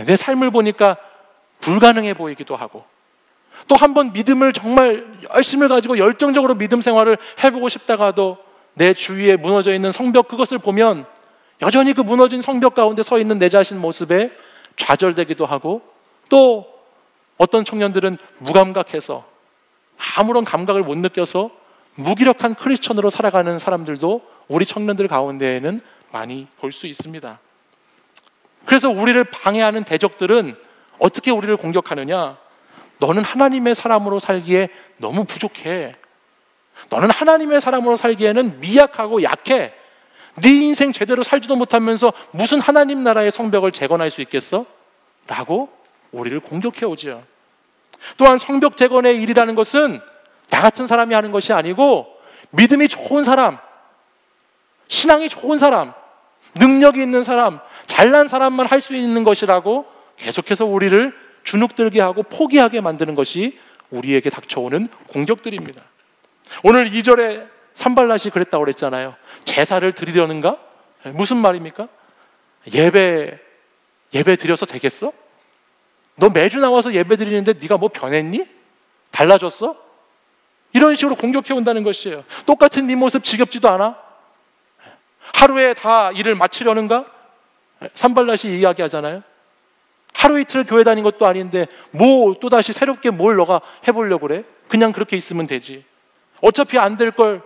내 삶을 보니까 불가능해 보이기도 하고, 또 한 번 믿음을 정말 열심을 가지고 열정적으로 믿음 생활을 해보고 싶다가도 내 주위에 무너져 있는 성벽, 그것을 보면 여전히 그 무너진 성벽 가운데 서 있는 내 자신 모습에 좌절되기도 하고, 또 어떤 청년들은 무감각해서 아무런 감각을 못 느껴서 무기력한 크리스천으로 살아가는 사람들도 우리 청년들 가운데에는 많이 볼 수 있습니다. 그래서 우리를 방해하는 대적들은 어떻게 우리를 공격하느냐? 너는 하나님의 사람으로 살기에 너무 부족해, 너는 하나님의 사람으로 살기에는 미약하고 약해, 네 인생 제대로 살지도 못하면서 무슨 하나님 나라의 성벽을 재건할 수 있겠어? 라고 우리를 공격해 오지요. 또한 성벽 재건의 일이라는 것은 나 같은 사람이 하는 것이 아니고 믿음이 좋은 사람, 신앙이 좋은 사람, 능력이 있는 사람, 잘난 사람만 할 수 있는 것이라고 계속해서 우리를 주눅들게 하고 포기하게 만드는 것이 우리에게 닥쳐오는 공격들입니다. 오늘 2절에 산발랏이 그랬다고 그랬잖아요. 제사를 드리려는가? 무슨 말입니까? 예배 드려서 되겠어? 너 매주 나와서 예배 드리는데 네가 뭐 변했니? 달라졌어? 이런 식으로 공격해 온다는 것이에요. 똑같은 네 모습 지겹지도 않아? 하루에 다 일을 마치려는가? 산발랏이 이야기하잖아요. 하루 이틀 교회 다닌 것도 아닌데 뭐 또다시 새롭게 뭘 너가 해보려고 그래? 그냥 그렇게 있으면 되지. 어차피 안 될 걸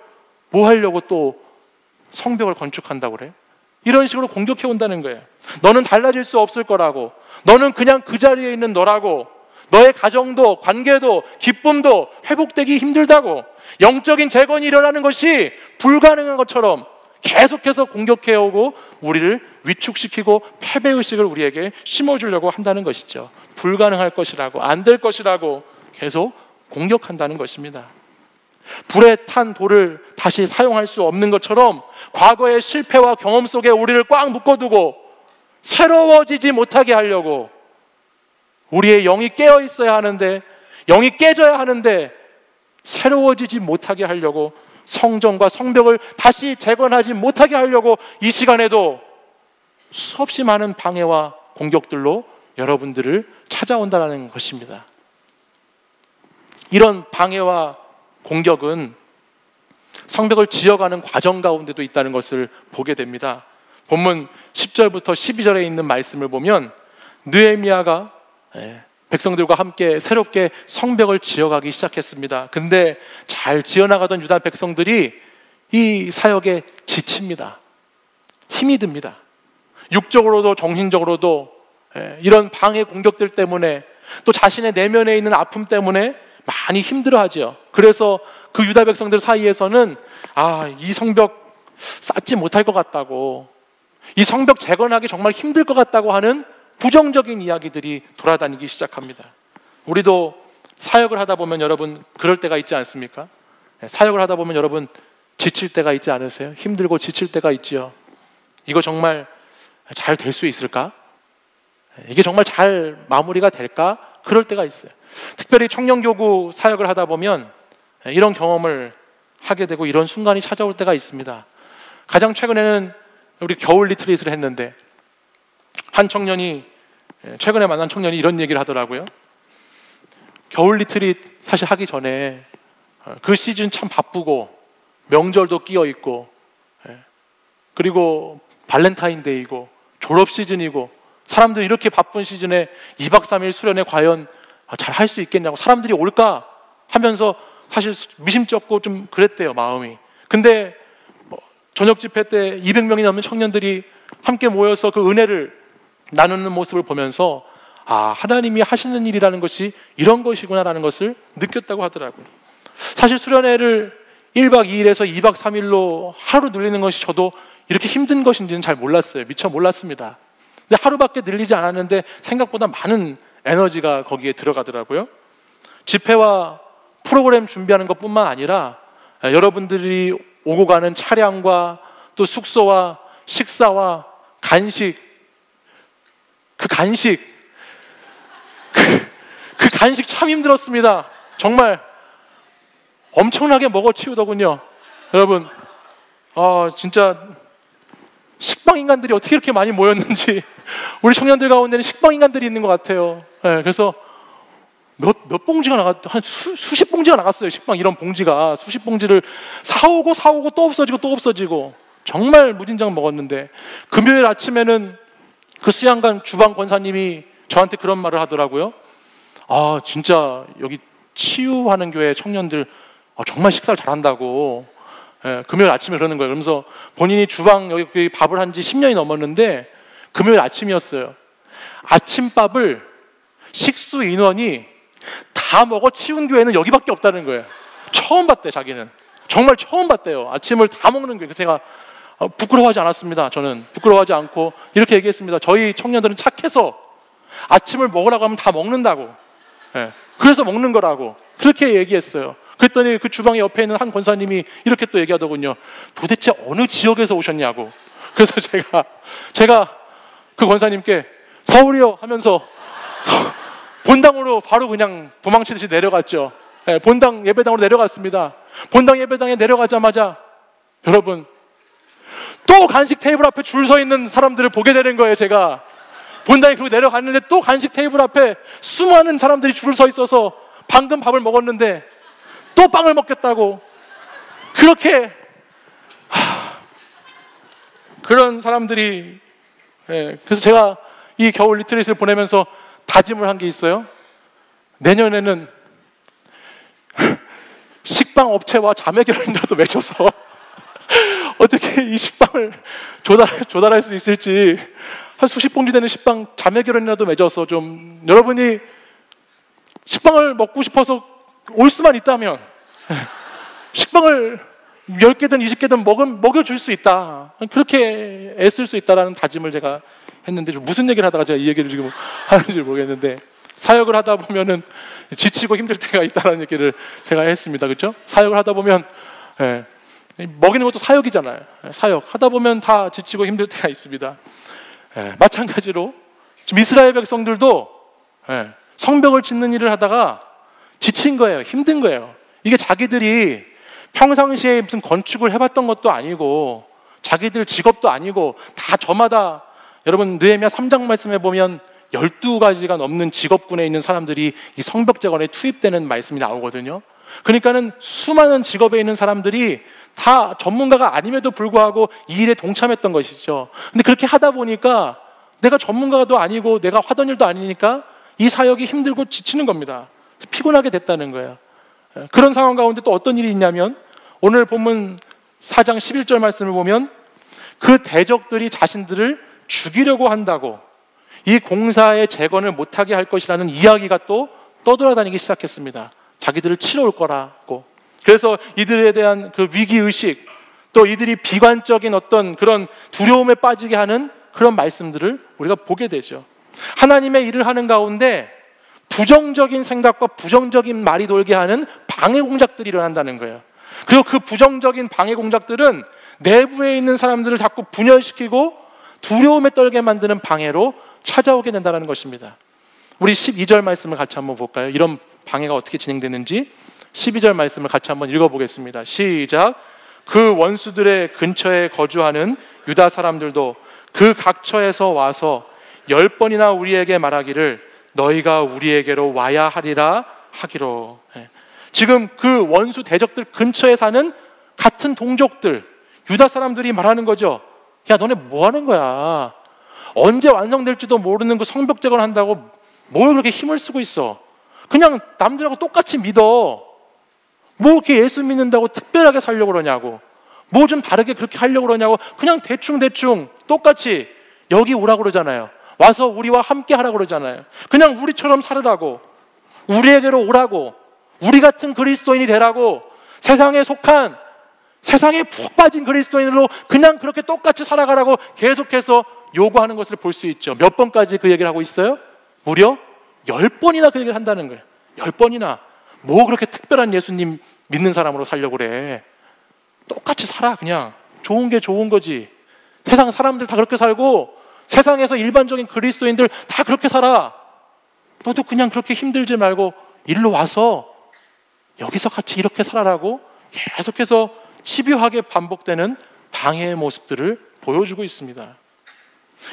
뭐 하려고 또 성벽을 건축한다고 그래? 이런 식으로 공격해 온다는 거예요. 너는 달라질 수 없을 거라고, 너는 그냥 그 자리에 있는 너라고, 너의 가정도 관계도 기쁨도 회복되기 힘들다고, 영적인 재건이 일어나는 것이 불가능한 것처럼 계속해서 공격해 오고 우리를 위축시키고 패배의식을 우리에게 심어주려고 한다는 것이죠. 불가능할 것이라고, 안 될 것이라고 계속 공격한다는 것입니다. 불에 탄 돌을 다시 사용할 수 없는 것처럼 과거의 실패와 경험 속에 우리를 꽉 묶어두고 새로워지지 못하게 하려고, 우리의 영이 깨어 있어야 하는데, 영이 깨져야 하는데 새로워지지 못하게 하려고, 성전과 성벽을 다시 재건하지 못하게 하려고 이 시간에도 수없이 많은 방해와 공격들로 여러분들을 찾아온다는 것입니다. 이런 방해와 공격은 성벽을 지어가는 과정 가운데도 있다는 것을 보게 됩니다. 본문 10절부터 12절에 있는 말씀을 보면 느헤미야가 백성들과 함께 새롭게 성벽을 지어가기 시작했습니다. 근데 잘 지어나가던 유다 백성들이 이 사역에 지칩니다. 힘이 듭니다. 육적으로도 정신적으로도 이런 방해 공격들 때문에, 또 자신의 내면에 있는 아픔 때문에 많이 힘들어하죠. 그래서 그 유다 백성들 사이에서는 이 성벽 쌓지 못할 것 같다고, 이 성벽 재건하기 정말 힘들 것 같다고 하는 부정적인 이야기들이 돌아다니기 시작합니다. 우리도 사역을 하다 보면 여러분 그럴 때가 있지 않습니까? 사역을 하다 보면 여러분 지칠 때가 있지 않으세요? 힘들고 지칠 때가 있지요. 이거 정말 잘 될 수 있을까? 이게 정말 잘 마무리가 될까? 그럴 때가 있어요. 특별히 청년교구 사역을 하다 보면 이런 경험을 하게 되고 이런 순간이 찾아올 때가 있습니다. 가장 최근에는 우리 겨울 리트릿을 했는데 한 청년이, 최근에 만난 청년이 이런 얘기를 하더라고요. 겨울 리트릿 사실 하기 전에 그 시즌 참 바쁘고 명절도 끼어 있고, 그리고 발렌타인데이고 졸업 시즌이고, 사람들이 이렇게 바쁜 시즌에 2박 3일 수련회 과연 잘 할 수 있겠냐고, 사람들이 올까 하면서 사실 미심쩍고 좀 그랬대요, 마음이. 근데 저녁 집회 때 200명이 넘는 청년들이 함께 모여서 그 은혜를 나누는 모습을 보면서 하나님이 하시는 일이라는 것이 이런 것이구나라는 것을 느꼈다고 하더라고요. 사실 수련회를 1박 2일에서 2박 3일로 하루 늘리는 것이 저도 이렇게 힘든 것인지는 잘 몰랐어요. 미처 몰랐습니다. 근데 하루밖에 늘리지 않았는데 생각보다 많은 에너지가 거기에 들어가더라고요. 집회와 프로그램 준비하는 것뿐만 아니라 여러분들이 오고 가는 차량과 또 숙소와 식사와 간식, 그 간식 참 힘들었습니다. 정말 엄청나게 먹어치우더군요. 여러분, 진짜 식빵 인간들이 어떻게 이렇게 많이 모였는지, 우리 청년들 가운데는 식빵 인간들이 있는 것 같아요. 그래서 몇 봉지가 한 수십 봉지가 나갔어요. 식빵 이런 봉지가 수십 봉지를 사오고 또 없어지고 정말 무진장 먹었는데, 금요일 아침에는 그 수양관 주방 권사님이 저한테 그런 말을 하더라고요. 진짜 여기 치유하는 교회 청년들 정말 식사를 잘한다고. 금요일 아침에 그러는 거예요. 그러면서 본인이 주방 여기 밥을 한 지 10년이 넘었는데 금요일 아침이었어요. 아침밥을 식수 인원이 다 먹어 치운 교회는 여기밖에 없다는 거예요. 처음 봤대, 자기는. 정말 처음 봤대요. 아침을 다 먹는 거예요. 그래서 제가 부끄러워하지 않았습니다. 저는 부끄러워하지 않고 이렇게 얘기했습니다. 저희 청년들은 착해서 아침을 먹으라고 하면 다 먹는다고. 그래서 먹는 거라고. 그렇게 얘기했어요. 그랬더니 그 주방 옆에 있는 한 권사님이 이렇게 또 얘기하더군요. 도대체 어느 지역에서 오셨냐고. 그래서 제가 그 권사님께 서울이요 하면서 본당으로 바로 그냥 도망치듯이 내려갔죠. 예, 본당 예배당으로 내려갔습니다. 본당 예배당에 내려가자마자 여러분 또 간식 테이블 앞에 줄 서 있는 사람들을 보게 되는 거예요. 제가 본당에 그리고 내려갔는데 또 간식 테이블 앞에 수많은 사람들이 줄을 서 있어서 방금 밥을 먹었는데 또 빵을 먹겠다고 그렇게 그런 사람들이 그래서 제가 이 겨울 리트릿을 보내면서 다짐을 한 게 있어요. 내년에는 식빵 업체와 자매 결혼이라도 맺어서 어떻게 이 식빵을 조달할 수 있을지 한 수십 봉지 되는 식빵 자매 결혼이라도 맺어서 좀 여러분이 식빵을 먹고 싶어서 올 수만 있다면 식빵을 10개든 20개든 먹여줄 수 있다. 그렇게 애쓸 수 있다라는 다짐을 제가 했는데 무슨 얘기를 하다가 제가 이 얘기를 지금 하는지 모르겠는데 사역을 하다 보면은 지치고 힘들 때가 있다는 얘기를 제가 했습니다. 그렇죠? 사역을 하다 보면 먹이는 것도 사역이잖아요. 사역 하다 보면 다 지치고 힘들 때가 있습니다. 마찬가지로 지금 이스라엘 백성들도 성벽을 짓는 일을 하다가 지친 거예요. 힘든 거예요. 이게 자기들이 평상시에 무슨 건축을 해봤던 것도 아니고 자기들 직업도 아니고 다 저마다 여러분 느헤미야 3장 말씀에 보면 12가지가 넘는 직업군에 있는 사람들이 이 성벽 재건에 투입되는 말씀이 나오거든요. 그러니까는 수많은 직업에 있는 사람들이 다 전문가가 아님에도 불구하고 이 일에 동참했던 것이죠. 근데 그렇게 하다 보니까 내가 전문가도 아니고 내가 하던 일도 아니니까 이 사역이 힘들고 지치는 겁니다. 피곤하게 됐다는 거예요. 그런 상황 가운데 또 어떤 일이 있냐면 오늘 본문 4장 11절 말씀을 보면 그 대적들이 자신들을 죽이려고 한다고 이 공사의 재건을 못하게 할 것이라는 이야기가 또 떠돌아다니기 시작했습니다. 자기들을 치러 올 거라고. 그래서 이들에 대한 그 위기의식 또 이들이 비관적인 어떤 그런 두려움에 빠지게 하는 그런 말씀들을 우리가 보게 되죠. 하나님의 일을 하는 가운데 부정적인 생각과 부정적인 말이 돌게 하는 방해 공작들이 일어난다는 거예요. 그리고 그 부정적인 방해 공작들은 내부에 있는 사람들을 자꾸 분열시키고 두려움에 떨게 만드는 방해로 찾아오게 된다는 것입니다. 우리 12절 말씀을 같이 한번 볼까요? 이런 방해가 어떻게 진행되는지 12절 말씀을 같이 한번 읽어보겠습니다. 시작. 그 원수들의 근처에 거주하는 유다 사람들도 그 각처에서 와서 10번이나 우리에게 말하기를 너희가 우리에게로 와야 하리라 하기로. 지금 그 원수 대적들 근처에 사는 같은 동족들 유다 사람들이 말하는 거죠. 야 너네 뭐 하는 거야? 언제 완성될지도 모르는 그 성벽 재건 한다고 뭘 그렇게 힘을 쓰고 있어? 그냥 남들하고 똑같이 믿어. 뭐 이렇게 예수 믿는다고 특별하게 살려고 그러냐고, 뭐 좀 다르게 그렇게 하려고 그러냐고. 그냥 대충 똑같이 여기 오라고 그러잖아요. 와서 우리와 함께 하라고 그러잖아요. 그냥 우리처럼 살으라고, 우리에게로 오라고, 우리 같은 그리스도인이 되라고, 세상에 속한 세상에 푹 빠진 그리스도인으로 그냥 그렇게 똑같이 살아가라고 계속해서 요구하는 것을 볼 수 있죠. 몇 번까지 그 얘기를 하고 있어요? 무려 10번이나 그 얘기를 한다는 거예요. 10번이나. 뭐 그렇게 특별한 예수님 믿는 사람으로 살려고 그래. 똑같이 살아. 그냥 좋은 게 좋은 거지. 세상 사람들 다 그렇게 살고 세상에서 일반적인 그리스도인들 다 그렇게 살아. 너도 그냥 그렇게 힘들지 말고 일로 와서 여기서 같이 이렇게 살아라고 계속해서 집요하게 반복되는 방해의 모습들을 보여주고 있습니다.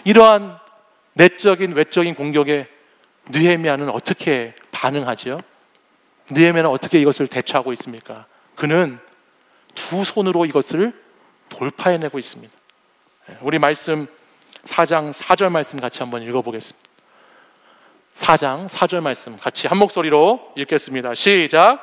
이러한 내적인 외적인 공격에 느헤미야는 어떻게 반응하지요? 느헤미야는 어떻게 이것을 대처하고 있습니까? 그는 두 손으로 이것을 돌파해내고 있습니다. 우리 말씀 4장 4절 말씀 같이 한번 읽어보겠습니다. 4장 4절 말씀 같이 한 목소리로 읽겠습니다. 시작.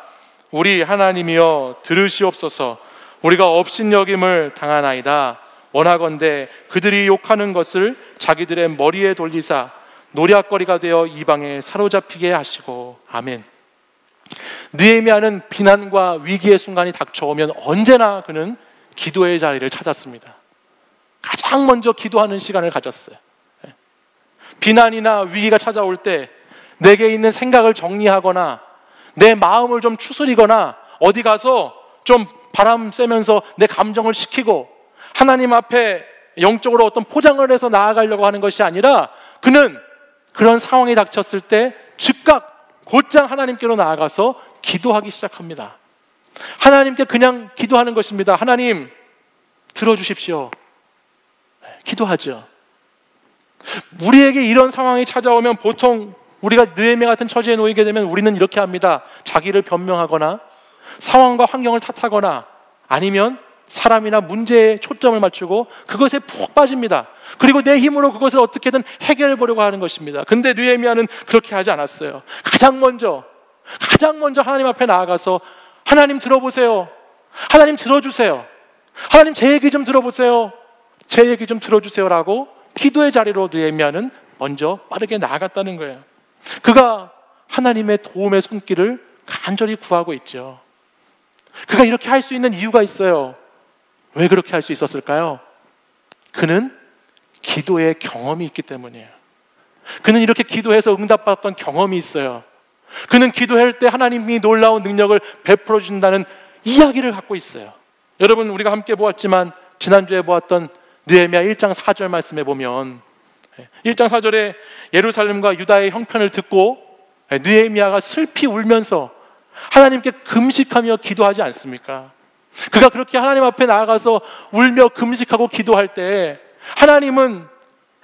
우리 하나님이여 들으시옵소서. 우리가 업신여김을 당하나이다. 원하건대 그들이 욕하는 것을 자기들의 머리에 돌리사 노략거리가 되어 이방에 사로잡히게 하시고. 아멘. 느헤미야는 비난과 위기의 순간이 닥쳐오면 언제나 그는 기도의 자리를 찾았습니다. 가장 먼저 기도하는 시간을 가졌어요. 비난이나 위기가 찾아올 때 내게 있는 생각을 정리하거나 내 마음을 좀 추스리거나 어디 가서 좀 바람 쐬면서 내 감정을 식히고 하나님 앞에 영적으로 어떤 포장을 해서 나아가려고 하는 것이 아니라 그는 그런 상황이 닥쳤을 때 즉각 곧장 하나님께로 나아가서 기도하기 시작합니다. 하나님께 그냥 기도하는 것입니다. 하나님, 들어주십시오. 기도하죠. 우리에게 이런 상황이 찾아오면 보통 우리가 느헤미야 같은 처지에 놓이게 되면 우리는 이렇게 합니다. 자기를 변명하거나 상황과 환경을 탓하거나 아니면 사람이나 문제에 초점을 맞추고 그것에 푹 빠집니다. 그리고 내 힘으로 그것을 어떻게든 해결해 보려고 하는 것입니다. 근데 느헤미야는 그렇게 하지 않았어요. 가장 먼저 하나님 앞에 나아가서 하나님 들어보세요. 하나님 들어주세요. 하나님 제 얘기 좀 들어보세요. 제 얘기 좀 들어주세요라고 기도의 자리로 느헤미야는 먼저 빠르게 나아갔다는 거예요. 그가 하나님의 도움의 손길을 간절히 구하고 있죠. 그가 이렇게 할 수 있는 이유가 있어요. 왜 그렇게 할 수 있었을까요? 그는 기도의 경험이 있기 때문이에요. 그는 이렇게 기도해서 응답받았던 경험이 있어요. 그는 기도할 때 하나님이 놀라운 능력을 베풀어 주신다는 이야기를 갖고 있어요. 여러분, 우리가 함께 보았지만 지난주에 보았던 느헤미야 1장 4절 말씀에 보면 1장 4절에 예루살렘과 유다의 형편을 듣고 느헤미야가 슬피 울면서 하나님께 금식하며 기도하지 않습니까? 그가 그렇게 하나님 앞에 나아가서 울며 금식하고 기도할 때 하나님은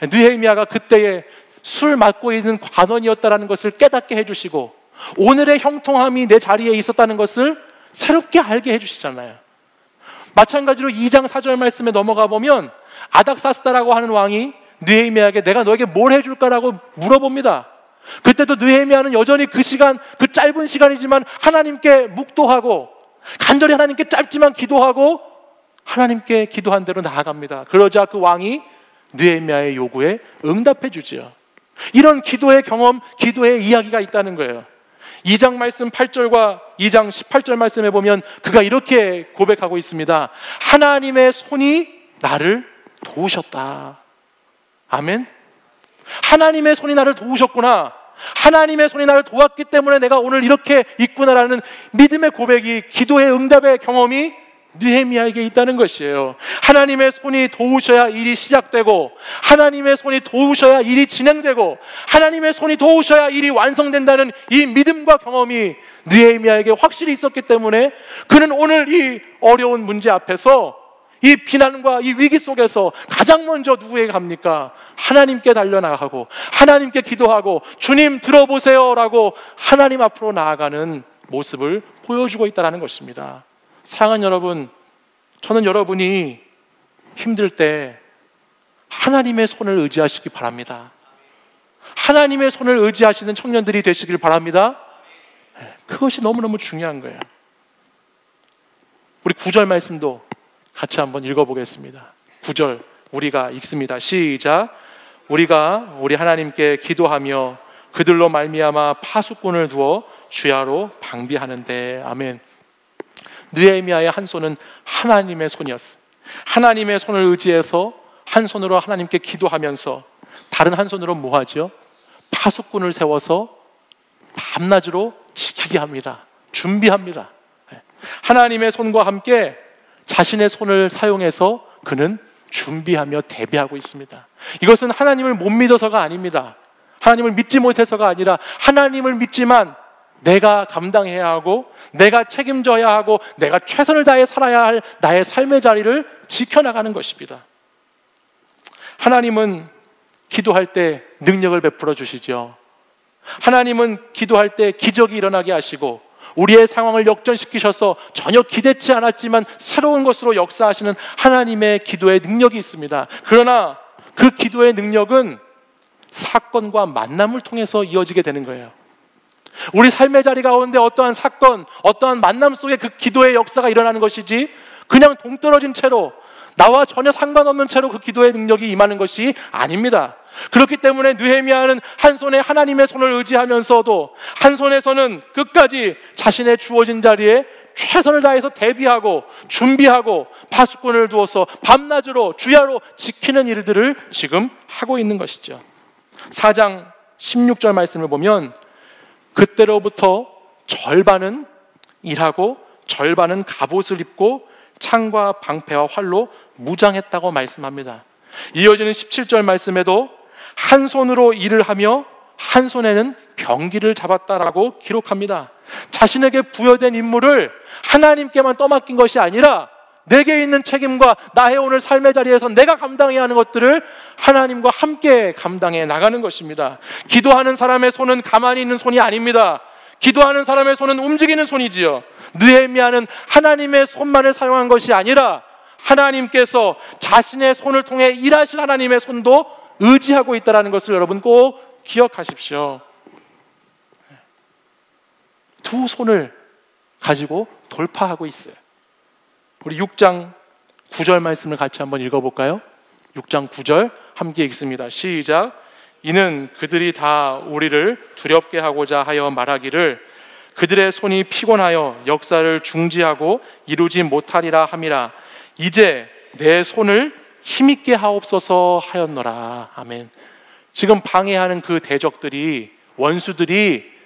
느헤미야가 그때에 술 맡고 있는 관원이었다는 것을 깨닫게 해주시고 오늘의 형통함이 내 자리에 있었다는 것을 새롭게 알게 해주시잖아요. 마찬가지로 2장 4절 말씀에 넘어가 보면 아닥사스다라고 하는 왕이 느헤미야에게 내가 너에게 뭘 해줄까라고 물어봅니다. 그때도 느헤미야는 여전히 그 시간, 그 짧은 시간이지만 하나님께 묵도하고 간절히 하나님께 짧지만 기도하고 하나님께 기도한 대로 나아갑니다. 그러자 그 왕이 느헤미야의 요구에 응답해 주지요. 이런 기도의 경험, 기도의 이야기가 있다는 거예요. 2장 말씀 8절과 2장 18절 말씀에 보면 그가 이렇게 고백하고 있습니다. 하나님의 손이 나를 도우셨다. 아멘. 하나님의 손이 나를 도우셨구나. 하나님의 손이 나를 도왔기 때문에 내가 오늘 이렇게 있구나라는 믿음의 고백이, 기도의 응답의 경험이 느헤미야에게 있다는 것이에요. 하나님의 손이 도우셔야 일이 시작되고, 하나님의 손이 도우셔야 일이 진행되고, 하나님의 손이 도우셔야 일이 완성된다는 이 믿음과 경험이 느헤미야에게 확실히 있었기 때문에 그는 오늘 이 어려운 문제 앞에서, 이 비난과 이 위기 속에서 가장 먼저 누구에게 갑니까? 하나님께 달려나가고 하나님께 기도하고 주님 들어보세요 라고 하나님 앞으로 나아가는 모습을 보여주고 있다는 것입니다. 사랑하는 여러분, 저는 여러분이 힘들 때 하나님의 손을 의지하시기 바랍니다. 하나님의 손을 의지하시는 청년들이 되시길 바랍니다. 그것이 너무너무 중요한 거예요. 우리 9절 말씀도 같이 한번 읽어보겠습니다. 9절 우리가 읽습니다. 시작. 우리가 우리 하나님께 기도하며 그들로 말미암아 파수꾼을 두어 주야로 방비하는데. 아멘. 느헤미야의 한 손은 하나님의 손이었어요. 하나님의 손을 의지해서 한 손으로 하나님께 기도하면서 다른 한 손으로 뭐 하죠? 파수꾼을 세워서 밤낮으로 지키게 합니다. 준비합니다. 하나님의 손과 함께 자신의 손을 사용해서 그는 준비하며 대비하고 있습니다. 이것은 하나님을 못 믿어서가 아닙니다. 하나님을 믿지 못해서가 아니라 하나님을 믿지만 내가 감당해야 하고 내가 책임져야 하고 내가 최선을 다해 살아야 할 나의 삶의 자리를 지켜나가는 것입니다. 하나님은 기도할 때 능력을 베풀어 주시죠. 하나님은 기도할 때 기적이 일어나게 하시고 우리의 상황을 역전시키셔서 전혀 기대치 않았지만 새로운 것으로 역사하시는 하나님의 기도의 능력이 있습니다. 그러나 그 기도의 능력은 사건과 만남을 통해서 이어지게 되는 거예요. 우리 삶의 자리 가운데 어떠한 사건, 어떠한 만남 속에 그 기도의 역사가 일어나는 것이지 그냥 동떨어진 채로 나와 전혀 상관없는 채로 그 기도의 능력이 임하는 것이 아닙니다. 그렇기 때문에 느헤미야는 한 손에 하나님의 손을 의지하면서도 한 손에서는 끝까지 자신의 주어진 자리에 최선을 다해서 대비하고 준비하고 파수꾼을 두어서 밤낮으로 주야로 지키는 일들을 지금 하고 있는 것이죠. 4장 16절 말씀을 보면 그때로부터 절반은 일하고 절반은 갑옷을 입고 창과 방패와 활로 무장했다고 말씀합니다. 이어지는 17절 말씀에도 한 손으로 일을 하며 한 손에는 병기를 잡았다라고 기록합니다. 자신에게 부여된 임무를 하나님께만 떠맡긴 것이 아니라 내게 있는 책임과 나의 오늘 삶의 자리에서 내가 감당해야 하는 것들을 하나님과 함께 감당해 나가는 것입니다. 기도하는 사람의 손은 가만히 있는 손이 아닙니다. 기도하는 사람의 손은 움직이는 손이지요. 느헤미야는 하나님의 손만을 사용한 것이 아니라 하나님께서 자신의 손을 통해 일하실 하나님의 손도 의지하고 있다는 것을 여러분 꼭 기억하십시오. 두 손을 가지고 돌파하고 있어요. 우리 6장 9절 말씀을 같이 한번 읽어볼까요? 6장 9절 함께 읽습니다. 시작. 이는 그들이 다 우리를 두렵게 하고자 하여 말하기를 그들의 손이 피곤하여 역사를 중지하고 이루지 못하리라 함이라. 이제 내 손을 힘있게 하옵소서 하였노라. 아멘. 지금 방해하는 그 대적들이, 원수들이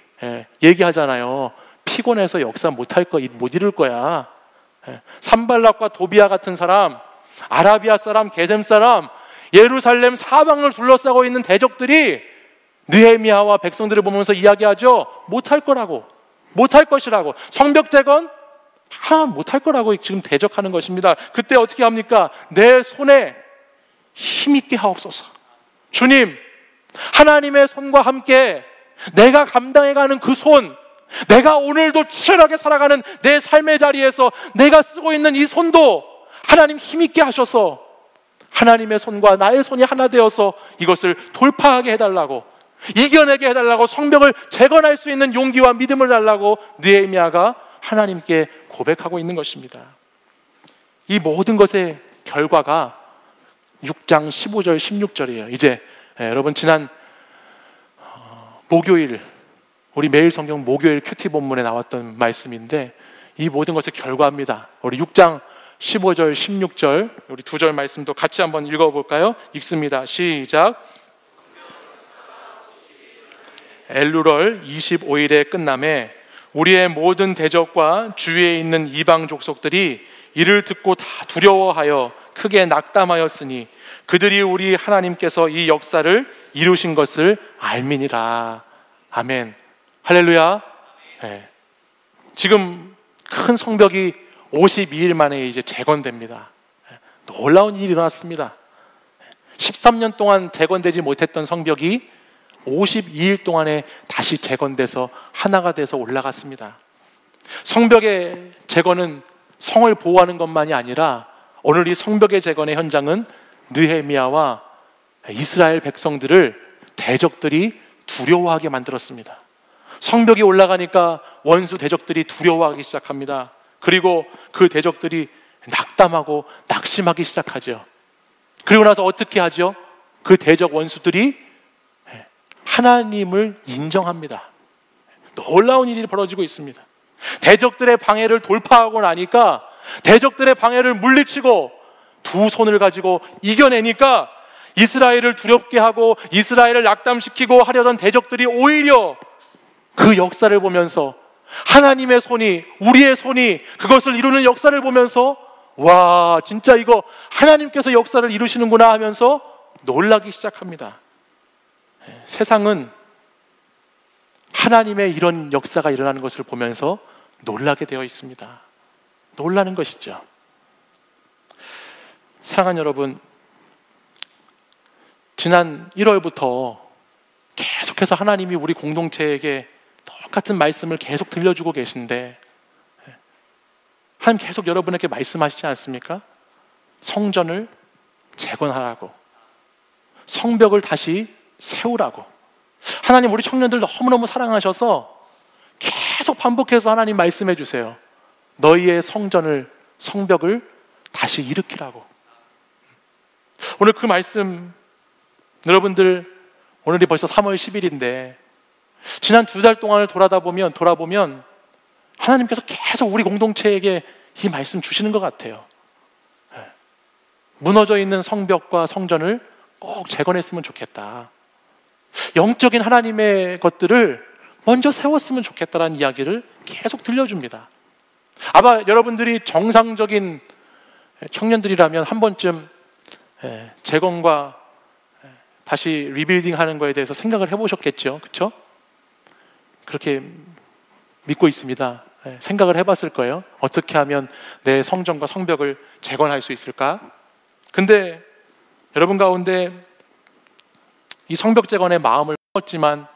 얘기하잖아요. 피곤해서 역사 못할 거, 못 이룰 거야. 산발락과 도비아 같은 사람, 아라비아 사람, 게셈 사람, 예루살렘 사방을 둘러싸고 있는 대적들이 느헤미야와 백성들을 보면서 이야기하죠. 못할 거라고, 못할 것이라고. 성벽 재건 못할 거라고 지금 대적하는 것입니다. 그때 어떻게 합니까? 내 손에 힘있게 하옵소서. 주님, 하나님의 손과 함께 내가 감당해가는 그 손, 내가 오늘도 치열하게 살아가는 내 삶의 자리에서 내가 쓰고 있는 이 손도 하나님 힘있게 하셔서 하나님의 손과 나의 손이 하나 되어서 이것을 돌파하게 해달라고, 이겨내게 해달라고, 성벽을 재건할 수 있는 용기와 믿음을 달라고 느헤미야가 하나님께 고백하고 있는 것입니다. 이 모든 것의 결과가 6장 15절 16절이에요 이제 여러분 지난 목요일, 우리 매일 성경 목요일 큐티 본문에 나왔던 말씀인데 이 모든 것의 결과입니다. 우리 6장 15절 16절 우리 두 절 말씀도 같이 한번 읽어볼까요? 읽습니다. 시작. 엘루럴 25일에 끝남에 우리의 모든 대적과 주위에 있는 이방 족속들이 이를 듣고 다 두려워하여 크게 낙담하였으니 그들이 우리 하나님께서 이 역사를 이루신 것을 알미니라. 아멘. 할렐루야. 네. 지금 큰 성벽이 52일 만에 이제 재건됩니다. 놀라운 일이 일어났습니다. 13년 동안 재건되지 못했던 성벽이 52일 동안에 다시 재건돼서 하나가 돼서 올라갔습니다. 성벽의 재건은 성을 보호하는 것만이 아니라 오늘 이 성벽의 재건의 현장은 느헤미야와 이스라엘 백성들을 대적들이 두려워하게 만들었습니다. 성벽이 올라가니까 원수 대적들이 두려워하기 시작합니다. 그리고 그 대적들이 낙담하고 낙심하기 시작하죠. 그리고 나서 어떻게 하죠? 그 대적 원수들이 하나님을 인정합니다. 놀라운 일이 벌어지고 있습니다. 대적들의 방해를 돌파하고 나니까, 대적들의 방해를 물리치고 두 손을 가지고 이겨내니까 이스라엘을 두렵게 하고 이스라엘을 낙담시키고 하려던 대적들이 오히려 그 역사를 보면서 하나님의 손이, 우리의 손이 그것을 이루는 역사를 보면서 와, 진짜 이거 하나님께서 역사를 이루시는구나 하면서 놀라기 시작합니다. 세상은 하나님의 이런 역사가 일어나는 것을 보면서 놀라게 되어 있습니다. 놀라는 것이죠. 사랑하는 여러분, 지난 1월부터 계속해서 하나님이 우리 공동체에게 똑같은 말씀을 계속 들려주고 계신데 하나님 계속 여러분에게 말씀하시지 않습니까? 성전을 재건하라고, 성벽을 다시 세우라고. 하나님 우리 청년들 너무너무 사랑하셔서 계속 반복해서 하나님 말씀해 주세요. 너희의 성전을, 성벽을 다시 일으키라고. 오늘 그 말씀, 여러분들 오늘이 벌써 3월 10일인데 지난 2달 동안을 돌아보면 하나님께서 계속 우리 공동체에게 이 말씀 주시는 것 같아요. 무너져 있는 성벽과 성전을 꼭 재건했으면 좋겠다. 영적인 하나님의 것들을 먼저 세웠으면 좋겠다라는 이야기를 계속 들려줍니다. 아마 여러분들이 정상적인 청년들이라면 한 번쯤 재건과 다시 리빌딩 하는 거에 대해서 생각을 해보셨겠죠? 그렇죠? 그렇게 믿고 있습니다. 생각을 해봤을 거예요. 어떻게 하면 내 성전과 성벽을 재건할 수 있을까? 근데 여러분 가운데 이 성벽 재건의 마음을 먹었지만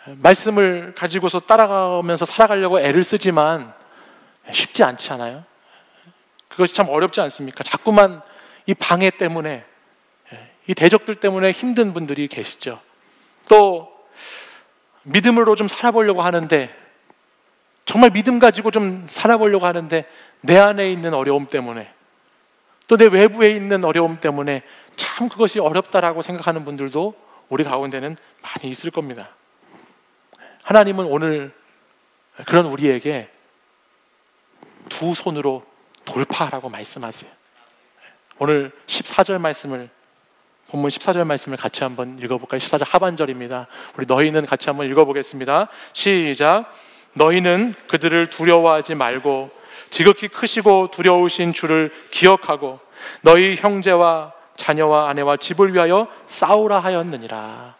말씀을 가지고서 따라가면서 살아가려고 애를 쓰지만 쉽지 않지 않아요? 그것이 참 어렵지 않습니까? 자꾸만 이 방해 때문에, 이 대적들 때문에 힘든 분들이 계시죠. 또 믿음으로 좀 살아보려고 하는데, 정말 믿음 가지고 좀 살아보려고 하는데 내 안에 있는 어려움 때문에, 또 내 외부에 있는 어려움 때문에 참 그것이 어렵다라고 생각하는 분들도 우리 가운데는 많이 있을 겁니다. 하나님은 오늘 그런 우리에게 두 손으로 돌파하라고 말씀하세요. 오늘 14절 말씀을, 본문 14절 말씀을 같이 한번 읽어볼까요? 14절 하반절입니다. 우리 너희는 같이 한번 읽어보겠습니다. 시작. 너희는 그들을 두려워하지 말고 지극히 크시고 두려우신 주를 기억하고 너희 형제와 자녀와 아내와 집을 위하여 싸우라 하였느니라.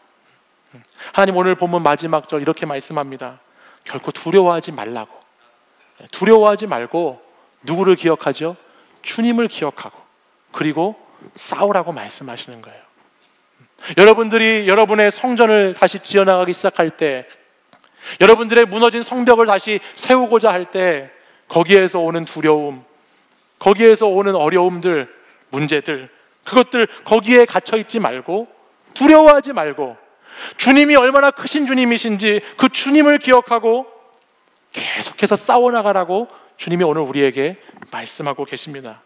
하나님 오늘 본문 마지막 절 이렇게 말씀합니다. 결코 두려워하지 말라고. 두려워하지 말고 누구를 기억하죠? 주님을 기억하고 그리고 싸우라고 말씀하시는 거예요. 여러분들이 여러분의 성전을 다시 지어나가기 시작할 때, 여러분들의 무너진 성벽을 다시 세우고자 할 때 거기에서 오는 두려움, 거기에서 오는 어려움들, 문제들, 그것들 거기에 갇혀있지 말고 두려워하지 말고 주님이 얼마나 크신 주님이신지 그 주님을 기억하고 계속해서 싸워나가라고 주님이 오늘 우리에게 말씀하고 계십니다.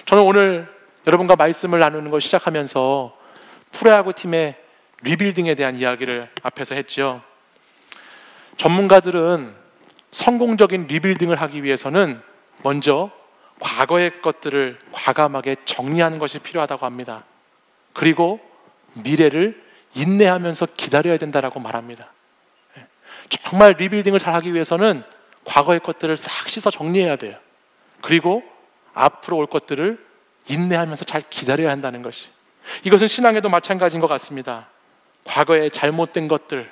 저는 오늘 여러분과 말씀을 나누는 걸 시작하면서 프로야구 팀의 리빌딩에 대한 이야기를 앞에서 했죠. 전문가들은 성공적인 리빌딩을 하기 위해서는 먼저 과거의 것들을 과감하게 정리하는 것이 필요하다고 합니다. 그리고 미래를 인내하면서 기다려야 된다라고 말합니다. 정말 리빌딩을 잘하기 위해서는 과거의 것들을 싹 씻어 정리해야 돼요. 그리고 앞으로 올 것들을 인내하면서 잘 기다려야 한다는 것이, 이것은 신앙에도 마찬가지인 것 같습니다. 과거에 잘못된 것들,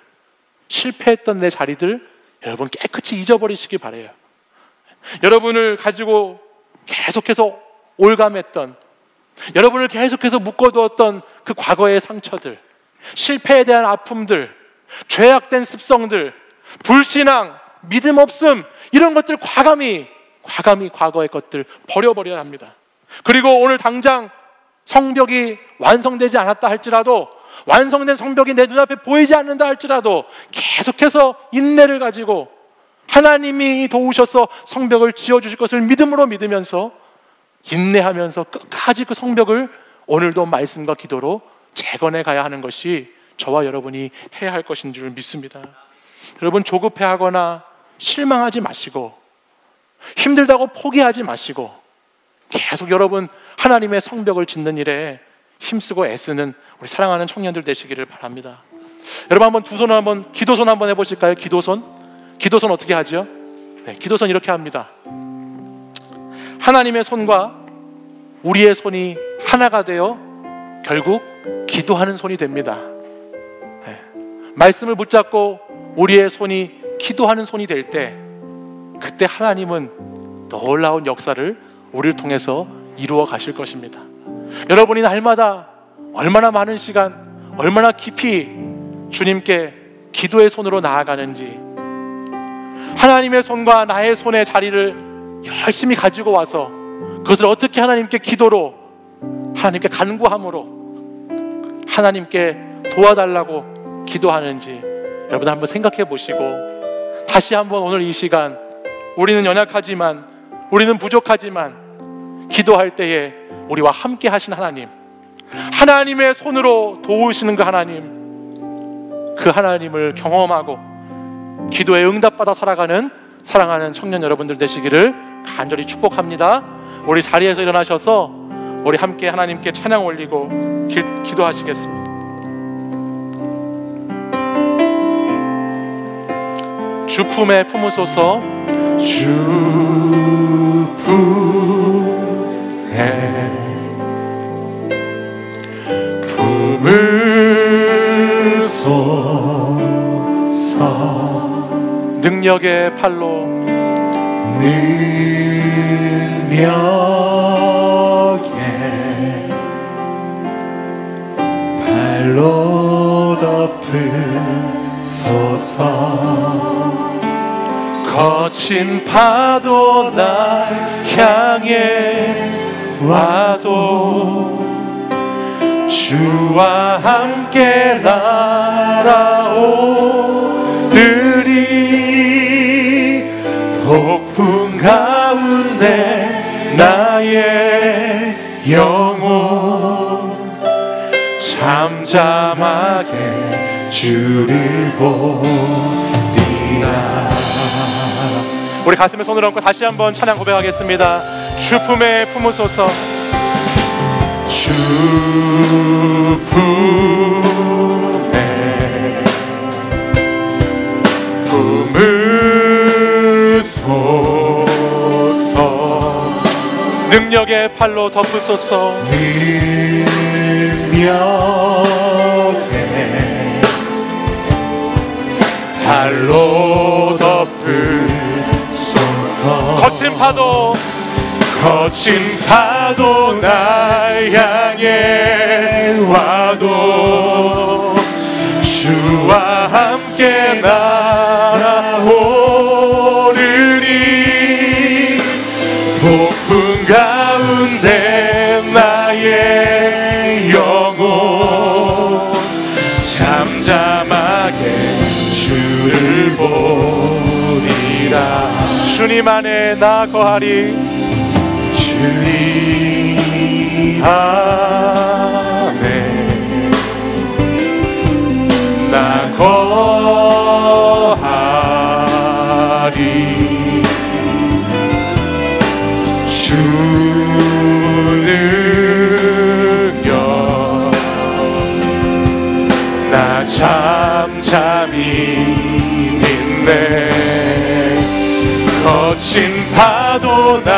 실패했던 내 자리들 여러분 깨끗이 잊어버리시기 바라요. 여러분을 가지고 계속해서 올감했던, 여러분을 계속해서 묶어두었던 그 과거의 상처들, 실패에 대한 아픔들, 죄악된 습성들, 불신앙, 믿음 없음, 이런 것들 과감히 과거의 것들 버려버려야 합니다. 그리고 오늘 당장 성벽이 완성되지 않았다 할지라도, 완성된 성벽이 내 눈앞에 보이지 않는다 할지라도 계속해서 인내를 가지고 하나님이 도우셔서 성벽을 지어주실 것을 믿음으로 믿으면서 인내하면서 끝까지 그 성벽을 오늘도 말씀과 기도로 재건해 가야 하는 것이 저와 여러분이 해야 할 것인 줄 믿습니다. 여러분 조급해하거나 실망하지 마시고 힘들다고 포기하지 마시고 계속 여러분 하나님의 성벽을 짓는 일에 힘쓰고 애쓰는 우리 사랑하는 청년들 되시기를 바랍니다. 여러분 한번 두 손을 한번 기도손 한번 해보실까요? 기도손 어떻게 하죠? 네, 기도손 이렇게 합니다. 하나님의 손과 우리의 손이 하나가 되어 결국 기도하는 손이 됩니다. 네, 말씀을 붙잡고 우리의 손이 기도하는 손이 될 때, 그때 하나님은 놀라운 역사를 우리를 통해서 이루어 가실 것입니다. 여러분이 날마다 얼마나 많은 시간, 얼마나 깊이 주님께 기도의 손으로 나아가는지, 하나님의 손과 나의 손의 자리를 열심히 가지고 와서 그것을 어떻게 하나님께 기도로, 하나님께 간구함으로 하나님께 도와달라고 기도하는지 여러분 한번 생각해 보시고, 다시 한번 오늘 이 시간, 우리는 연약하지만, 우리는 부족하지만 기도할 때에 우리와 함께 하신 하나님, 하나님의 손으로 도우시는 그 하나님, 그 하나님을 경험하고 기도에 응답받아 살아가는 사랑하는 청년 여러분들 되시기를 간절히 축복합니다. 우리 자리에서 일어나셔서 우리 함께 하나님께 찬양 올리고 기도하시겠습니다. 주 품에 품으소서. 주 품에 능력의 팔로 능력의 팔로 덮으소서. 거친 파도 날 향해 와도 주와 함께 날아오르리. 폭풍 가운데 나의 영혼 잠잠하게 주를 보리라. 우리 가슴에 손을 얹고 다시 한번 찬양 고백하겠습니다. 주 품에 품으소서. 주 품에 품으소서. 능력의 팔로 덮으소서. 능력의 팔로 덮으소서. 거친 파도 날 향해 와도 주와 함께 날아오르리. 폭풍 가운데 나의 영혼 잠잠하게 주를 보리라. 주님 안에 나 거하리. 주님 안에 나 거하리. 주 능력 나 잠잠히 믿네. 거친 파도 날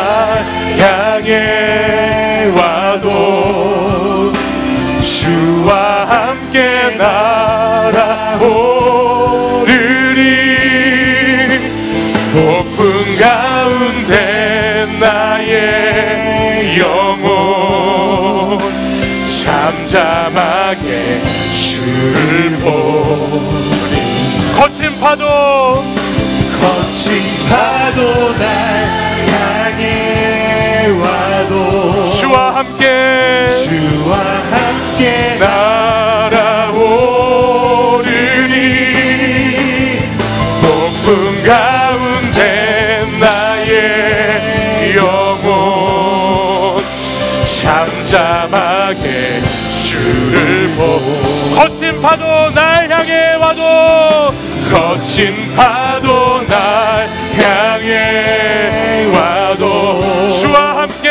향해 와도 주와 함께 날아오르리. 폭풍 가운데 나의 영혼 잠잠하게 주를 보리. 거친 파도 날 향해 와도 주와 함께 날아오르리. 폭풍 가운데 나의 영혼 잠잠하게 주를 보리. 거친 파도 날 향해 와도 거친 파도 날 향해 와도 주와 함께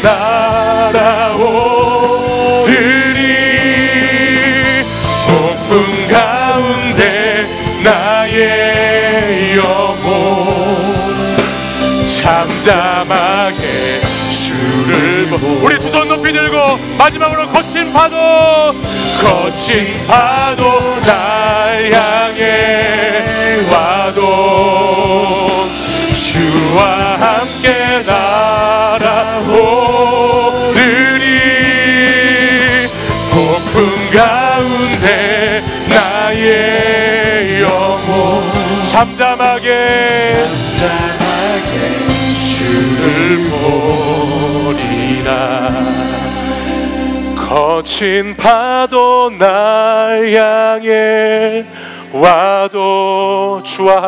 날아오르리. 폭풍 가운데 나의 영혼 잠잠하게 주를 보리. 우리 두 손 높이 들고 마지막으로 거친 파도 날 향해 와도 주와 함께 날아오르리. 폭풍 가운데 나의 영혼 잠잠하게 주를 보리라. 거친 파도 날 향해 와도 주와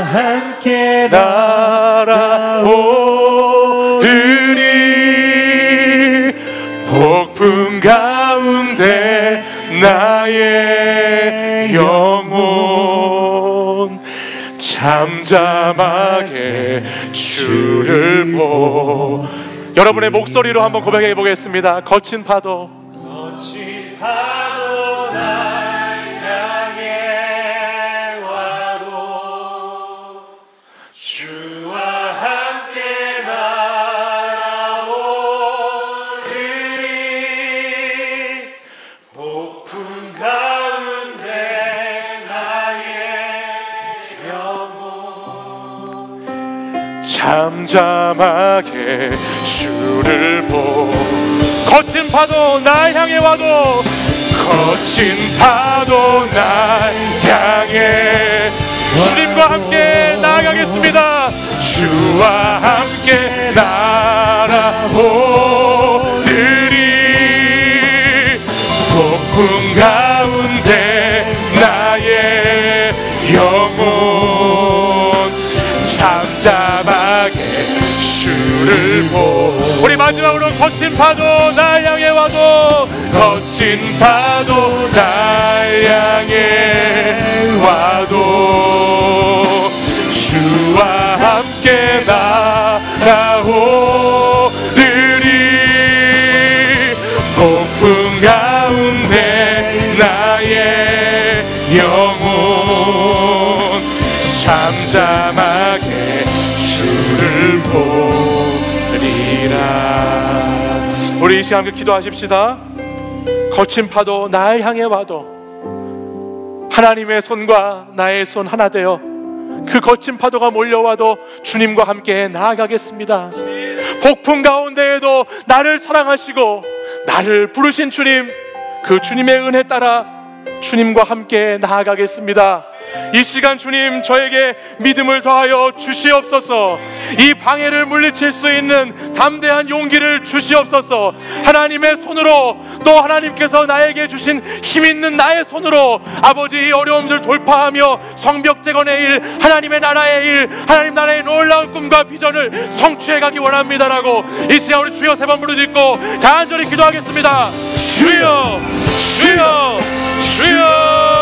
함께 날아오르리. 폭풍 가운데 나의 영혼 잠잠하게 주를 보. 여러분의 목소리로 한번 고백해 보겠습니다. 거친 파도 날 향해 와도 주와 함께 날아오르리. 폭풍 가운데 잠잠하게 주를 보. 거친 파도 날 향해 와도, 거친 파도 날 향해 주님과 함께 나아가겠습니다. 주와 함께 날아오르리. 폭풍 가운데 나의 영혼 잠잠하게 주를 보. 우리 마지막으로 거친 파도 날 향해 와도, 거친 파도 날 향해 와도 주와 함께 날아오르리. 폭풍 가운데 나의 영혼 잠잠하게 주를 보리라. 우리 이 시간 기도하십시다. 거친 파도 날 향해 와도 하나님의 손과 나의 손 하나 되어 그 거친 파도가 몰려와도 주님과 함께 나아가겠습니다. 폭풍 가운데에도 나를 사랑하시고 나를 부르신 주님, 그 주님의 은혜 따라 주님과 함께 나아가겠습니다. 이 시간 주님, 저에게 믿음을 더하여 주시옵소서. 이 방해를 물리칠 수 있는 담대한 용기를 주시옵소서. 하나님의 손으로, 또 하나님께서 나에게 주신 힘있는 나의 손으로 아버지 이 어려움들 돌파하며 성벽 재건의 일, 하나님의 나라의 일, 하나님 나라의 놀라운 꿈과 비전을 성취해가기 원합니다라고 이 시간 우리 주여 3번 부르짖고 간절히 기도하겠습니다. 주여, 주여, 주여.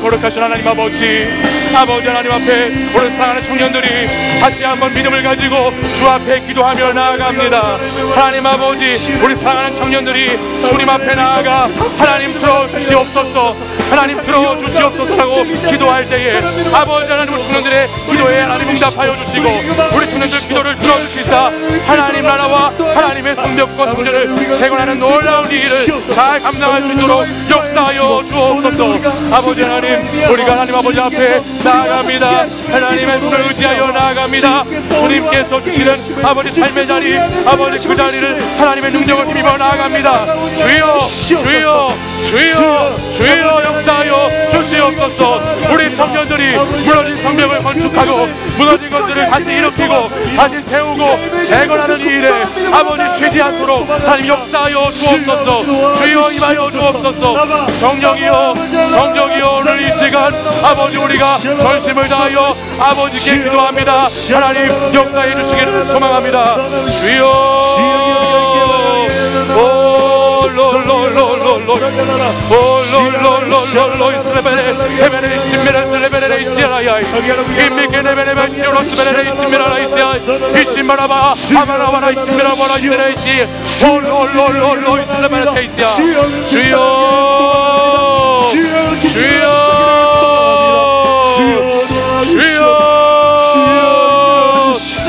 거룩하신 하나님 아버지, 아버지 하나님 앞에 우리 사랑하는 청년들이 다시 한번 믿음을 가지고 주 앞에 기도하며 나아갑니다. 하나님 아버지, 우리 사랑하는 청년들이 주님 앞에 나아가 하나님 들어주시옵소서, 하나님 들어주시옵소서라고 기도할 때에 아버지 하나님, 우리 청년들의 기도에 하나님 응답하여 주시고 우리 청년들 기도를 들어주시사 하나님 나라와 하나님의 성벽과 성전을 재건하는 놀라운 이 일을 잘 감당할 수 있도록 역사하여 주옵소서. 아버지 하나님, 우리가 하나님 아버지 앞에 나아갑니다. 하나님의 손을 의지하여 나아갑니다. 주님께서 주시는 아버지 삶의 자리, 아버지 그 자리를 하나님의 능력을 힘입어 나아갑니다. 주여, 주여, 주여, 주여 역사하여 주시옵소서. 우리 청년들이 무너진 성벽을 건축하고 무너진 것들을 다시 일으키고 다시 세우고 재건하는 이 일에 아버지 쉬지 않도록 하나님 역사하여 주옵소서. 주여 임하여 주옵소서. 성령이여, 성령이여, 오늘 이 시간 아버지 우리가 전심을 다하여 아버지께 기도합니다. 하나님 역사해 주시기를 소망합니다. 주여,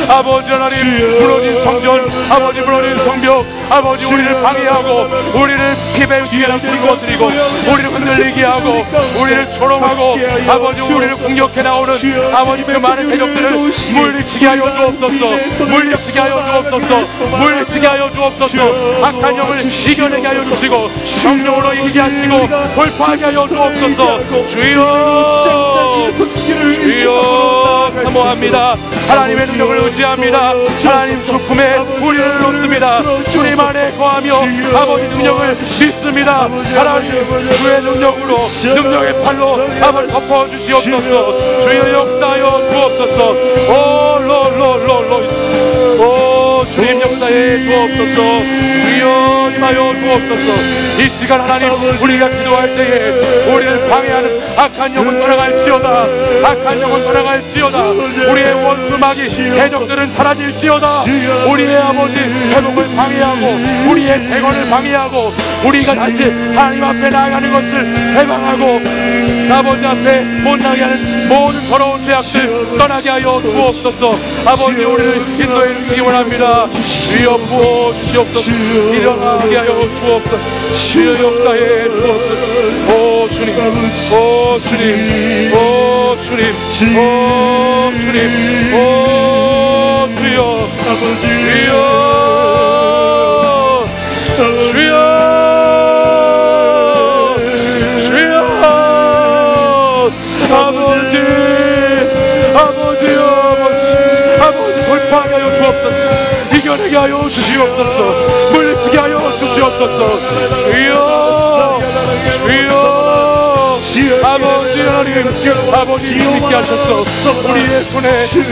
아버지 하나님, 무너진 성전, 아버지 무너진 성벽, 아버지 우리를 방해하고 우리를 피배우시게 무너뜨리고 우리를 흔들리게 하고 우리를 조롱하고 아버지 우리를 공격해 나오는 아버지 그 많은 대적들을 물리치게 하여 주옵소서. 물리치게 하여 주옵소서. 물리치게 하여 주옵소서. 악한 영을 이겨내게 하여 주시고 성령으로 이기게 하시고 돌파하게 하여 주옵소서. 주여, 주여 사모합니다. 하나님의 능력을 의지합니다. 하나님 주품에 우리를 놓습니다. 주님 안에 거하며 아버지 능력을 믿습니다. 하나님 주의 능력으로, 능력의 팔로 아버지 덮어주시옵소서. 주여 역사하여 주옵소서. 주님 역사해 주옵소서. 주여 임하여 주옵소서. 이 시간 하나님 우리가 기도할 때에 우리를 방해하는 악한 영은 떠나갈지어다. 악한 영은 떠나갈지어다. 우리의 원수 마귀 대적들은 사라질지어다. 우리의 아버지 회복을 방해하고 우리의 재건을 방해하고 우리가 다시 하나님 앞에 나아가는 것을 해방하고 아버지 앞에 못 나게 하는 모든 더러운 죄악들 떠나게 하여 주옵소서. 아버지 우리를 인도해 주시기 원합니다. 일어나 주여 부어주시옵소서. 일어나게 하여 주옵소서. 주여 역사해 주옵소서. 오 주님, 오 주님, 오 주님, 오 주님, 오 주여, 주여, 주여, 아버지, 아버지 돌파하게 하여 주옵소서. 이겨내게 하여 주시옵소서. 물리치게 하여 주시옵소서. 주여, 주여, 아버지 하나님, 아버지 있게 하셔서 우리의 손에 주의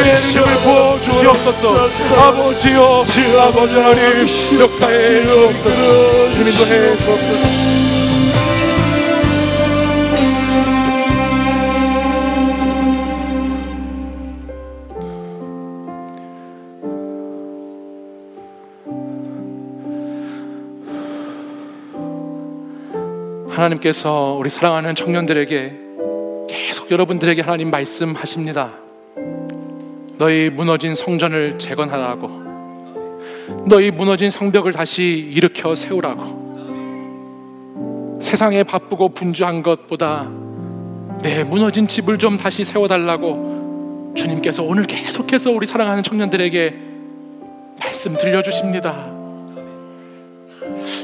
능력을 부어 주시옵소서. 아버지여, 아버지 하나님 역사해 주옵소서. 주님도 해 주옵소서. 하나님께서 우리 사랑하는 청년들에게 계속 여러분들에게 하나님 말씀하십니다. 너희 무너진 성전을 재건하라고, 너희 무너진 성벽을 다시 일으켜 세우라고. 세상에 바쁘고 분주한 것보다 내 무너진 집을 좀 다시 세워달라고 주님께서 오늘 계속해서 우리 사랑하는 청년들에게 말씀 들려주십니다.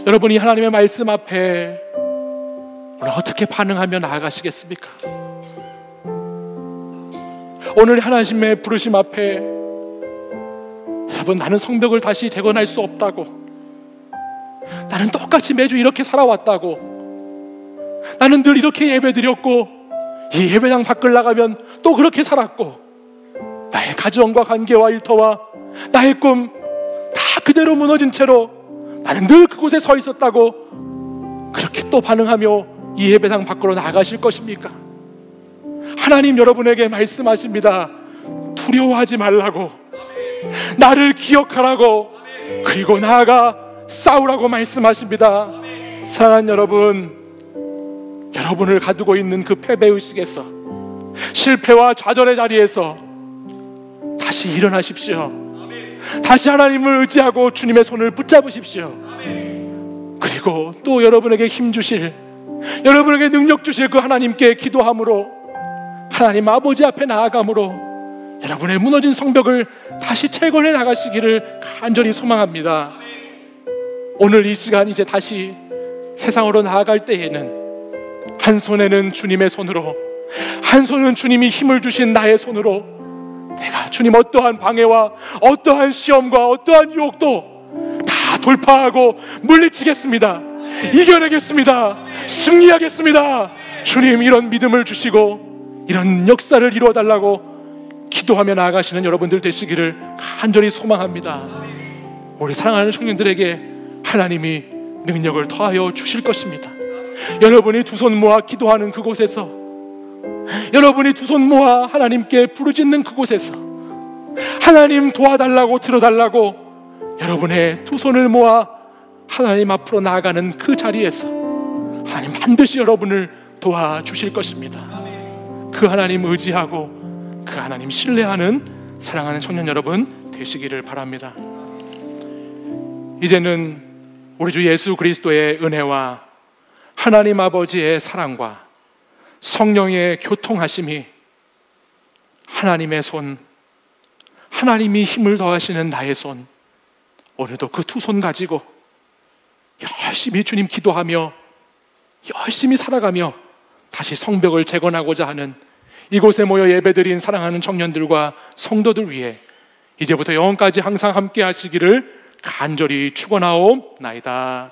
여러분이 하나님의 말씀 앞에 오늘 어떻게 반응하며 나아가시겠습니까? 오늘 하나님의 부르심 앞에 여러분, 나는 성벽을 다시 재건할 수 없다고, 나는 똑같이 매주 이렇게 살아왔다고, 나는 늘 이렇게 예배드렸고 이 예배당 밖을 나가면 또 그렇게 살았고, 나의 가정과 관계와 일터와 나의 꿈 다 그대로 무너진 채로 나는 늘 그곳에 서 있었다고 그렇게 또 반응하며 이 예배당 밖으로 나가실 것입니까? 하나님 여러분에게 말씀하십니다. 두려워하지 말라고, 나를 기억하라고, 그리고 나아가 싸우라고 말씀하십니다. 사랑하는 여러분, 여러분을 가두고 있는 그 패배의식에서, 실패와 좌절의 자리에서 다시 일어나십시오. 다시 하나님을 의지하고 주님의 손을 붙잡으십시오. 그리고 또 여러분에게 힘 주실, 여러분에게 능력 주실 그 하나님께 기도함으로, 하나님 아버지 앞에 나아감으로 여러분의 무너진 성벽을 다시 재건해 나가시기를 간절히 소망합니다. 오늘 이 시간 이제 다시 세상으로 나아갈 때에는 한 손에는 주님의 손으로, 한 손은 주님이 힘을 주신 나의 손으로 내가 주님 어떠한 방해와 어떠한 시험과 어떠한 유혹도 다 돌파하고 물리치겠습니다. 이겨내겠습니다. 승리하겠습니다. 주님 이런 믿음을 주시고 이런 역사를 이루어달라고 기도하며 나아가시는 여러분들 되시기를 간절히 소망합니다. 우리 사랑하는 청년들에게 하나님이 능력을 더하여 주실 것입니다. 여러분이 두 손 모아 기도하는 그곳에서, 여러분이 두 손 모아 하나님께 부르짖는 그곳에서, 하나님 도와달라고 들어달라고 여러분의 두 손을 모아 하나님 앞으로 나아가는 그 자리에서 하나님 반드시 여러분을 도와주실 것입니다. 그 하나님 의지하고 그 하나님 신뢰하는 사랑하는 청년 여러분 되시기를 바랍니다. 이제는 우리 주 예수 그리스도의 은혜와 하나님 아버지의 사랑과 성령의 교통하심이, 하나님의 손, 하나님이 힘을 더하시는 나의 손, 오늘도 그 두 손 가지고 열심히 주님 기도하며 열심히 살아가며 다시 성벽을 재건하고자 하는 이곳에 모여 예배드린 사랑하는 청년들과 성도들 위해 이제부터 영원까지 항상 함께 하시기를 간절히 축원하옵나이다.